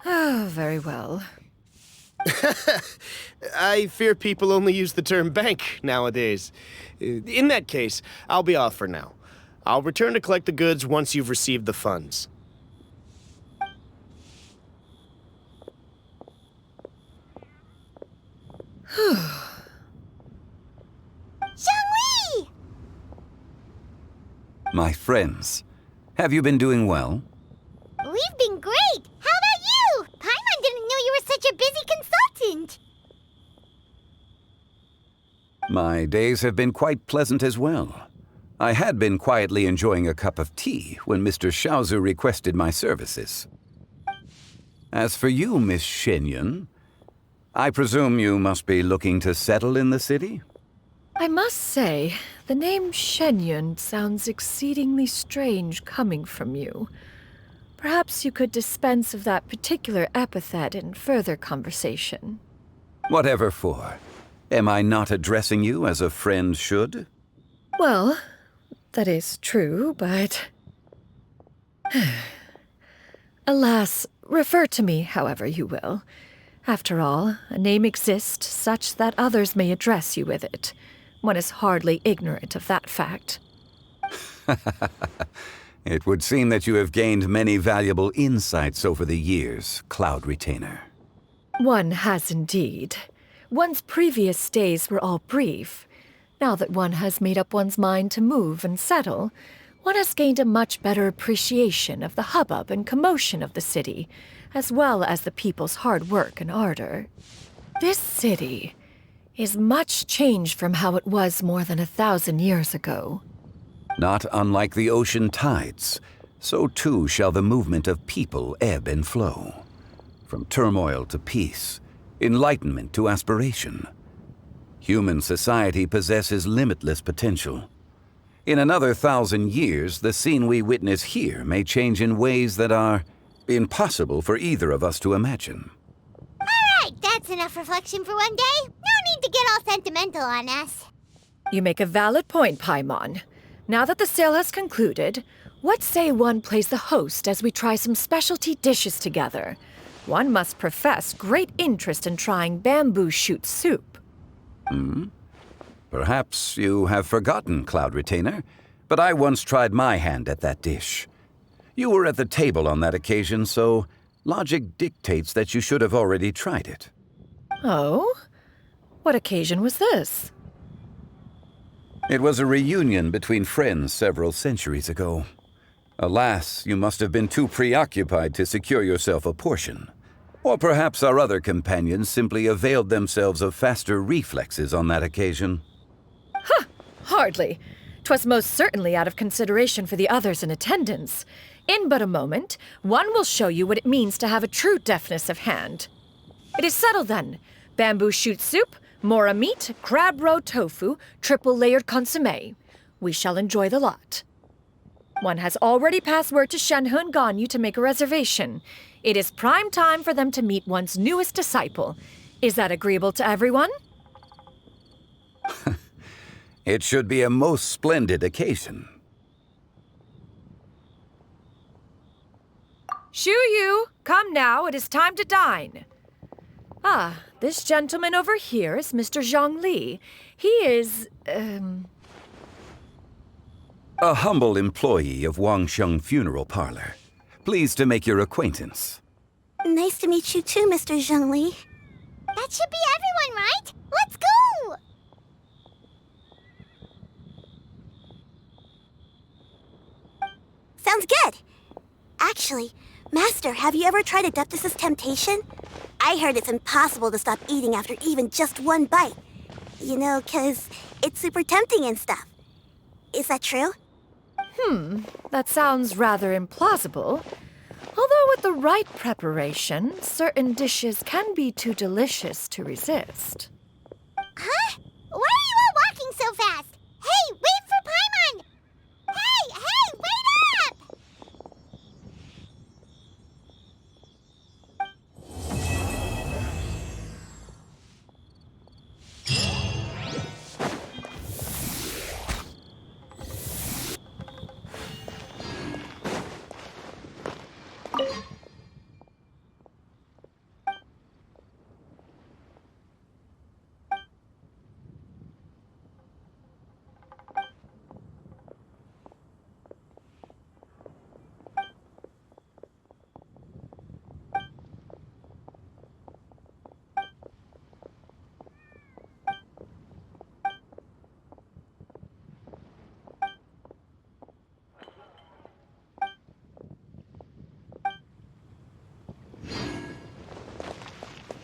Oh, very well. I fear people only use the term bank nowadays. In that case, I'll be off for now. I'll return to collect the goods once you've received the funds. Zhongli! My friends, have you been doing well? We've been great! How about you? Paimon didn't know you were such a busy consultant! My days have been quite pleasant as well. I had been quietly enjoying a cup of tea when Mr. Xiaozu requested my services. As for you, Miss Shenyun, I presume you must be looking to settle in the city? I must say, the name Shenyun sounds exceedingly strange coming from you. Perhaps you could dispense of that particular epithet in further conversation. Whatever for. Am I not addressing you as a friend should? Well, that is true, but... Alas, refer to me however you will. After all, a name exists such that others may address you with it. One is hardly ignorant of that fact. It would seem that you have gained many valuable insights over the years, Cloud Retainer. One has indeed. One's previous stays were all brief. Now that one has made up one's mind to move and settle, one has gained a much better appreciation of the hubbub and commotion of the city, as well as the people's hard work and ardor. This city is much changed from how it was more than 1,000 years ago. Not unlike the ocean tides, so too shall the movement of people ebb and flow. From turmoil to peace, enlightenment to aspiration. Human society possesses limitless potential. In another 1,000 years, the scene we witness here may change in ways that are impossible for either of us to imagine. Alright, that's enough reflection for one day. No need to get all sentimental on us. You make a valid point, Paimon. Now that the sale has concluded, what say one plays the host as we try some specialty dishes together? One must profess great interest in trying bamboo shoot soup. Perhaps you have forgotten, Cloud Retainer, but I once tried my hand at that dish. You were at the table on that occasion, so logic dictates that you should have already tried it. Oh? What occasion was this? It was a reunion between friends several centuries ago. Alas, you must have been too preoccupied to secure yourself a portion. Or perhaps our other companions simply availed themselves of faster reflexes on that occasion. Huh! Hardly. 'Twas most certainly out of consideration for the others in attendance. In but a moment, one will show you what it means to have a true deftness of hand. It is settled then. Bamboo shoot soup, mora meat, crab roe tofu, triple-layered consommé. We shall enjoy the lot. One has already passed word to Shenhe and Ganyu to make a reservation. It is prime time for them to meet one's newest disciple. Is that agreeable to everyone? It should be a most splendid occasion. Shu Yu, come now, it is time to dine. Ah, this gentleman over here is Mr. Zhang Li. He is, A humble employee of Wangsheng Funeral Parlor. Pleased to make your acquaintance. Nice to meet you too, Mr. Zhengli. That should be everyone, right? Let's go! Sounds good. Actually, Master, have you ever tried Adeptus' temptation? I heard it's impossible to stop eating after even just one bite. You know, 'cause it's super tempting and stuff. Is that true? That sounds rather implausible. Although with the right preparation, certain dishes can be too delicious to resist. Huh? Why are you all walking so fast? Hey, wait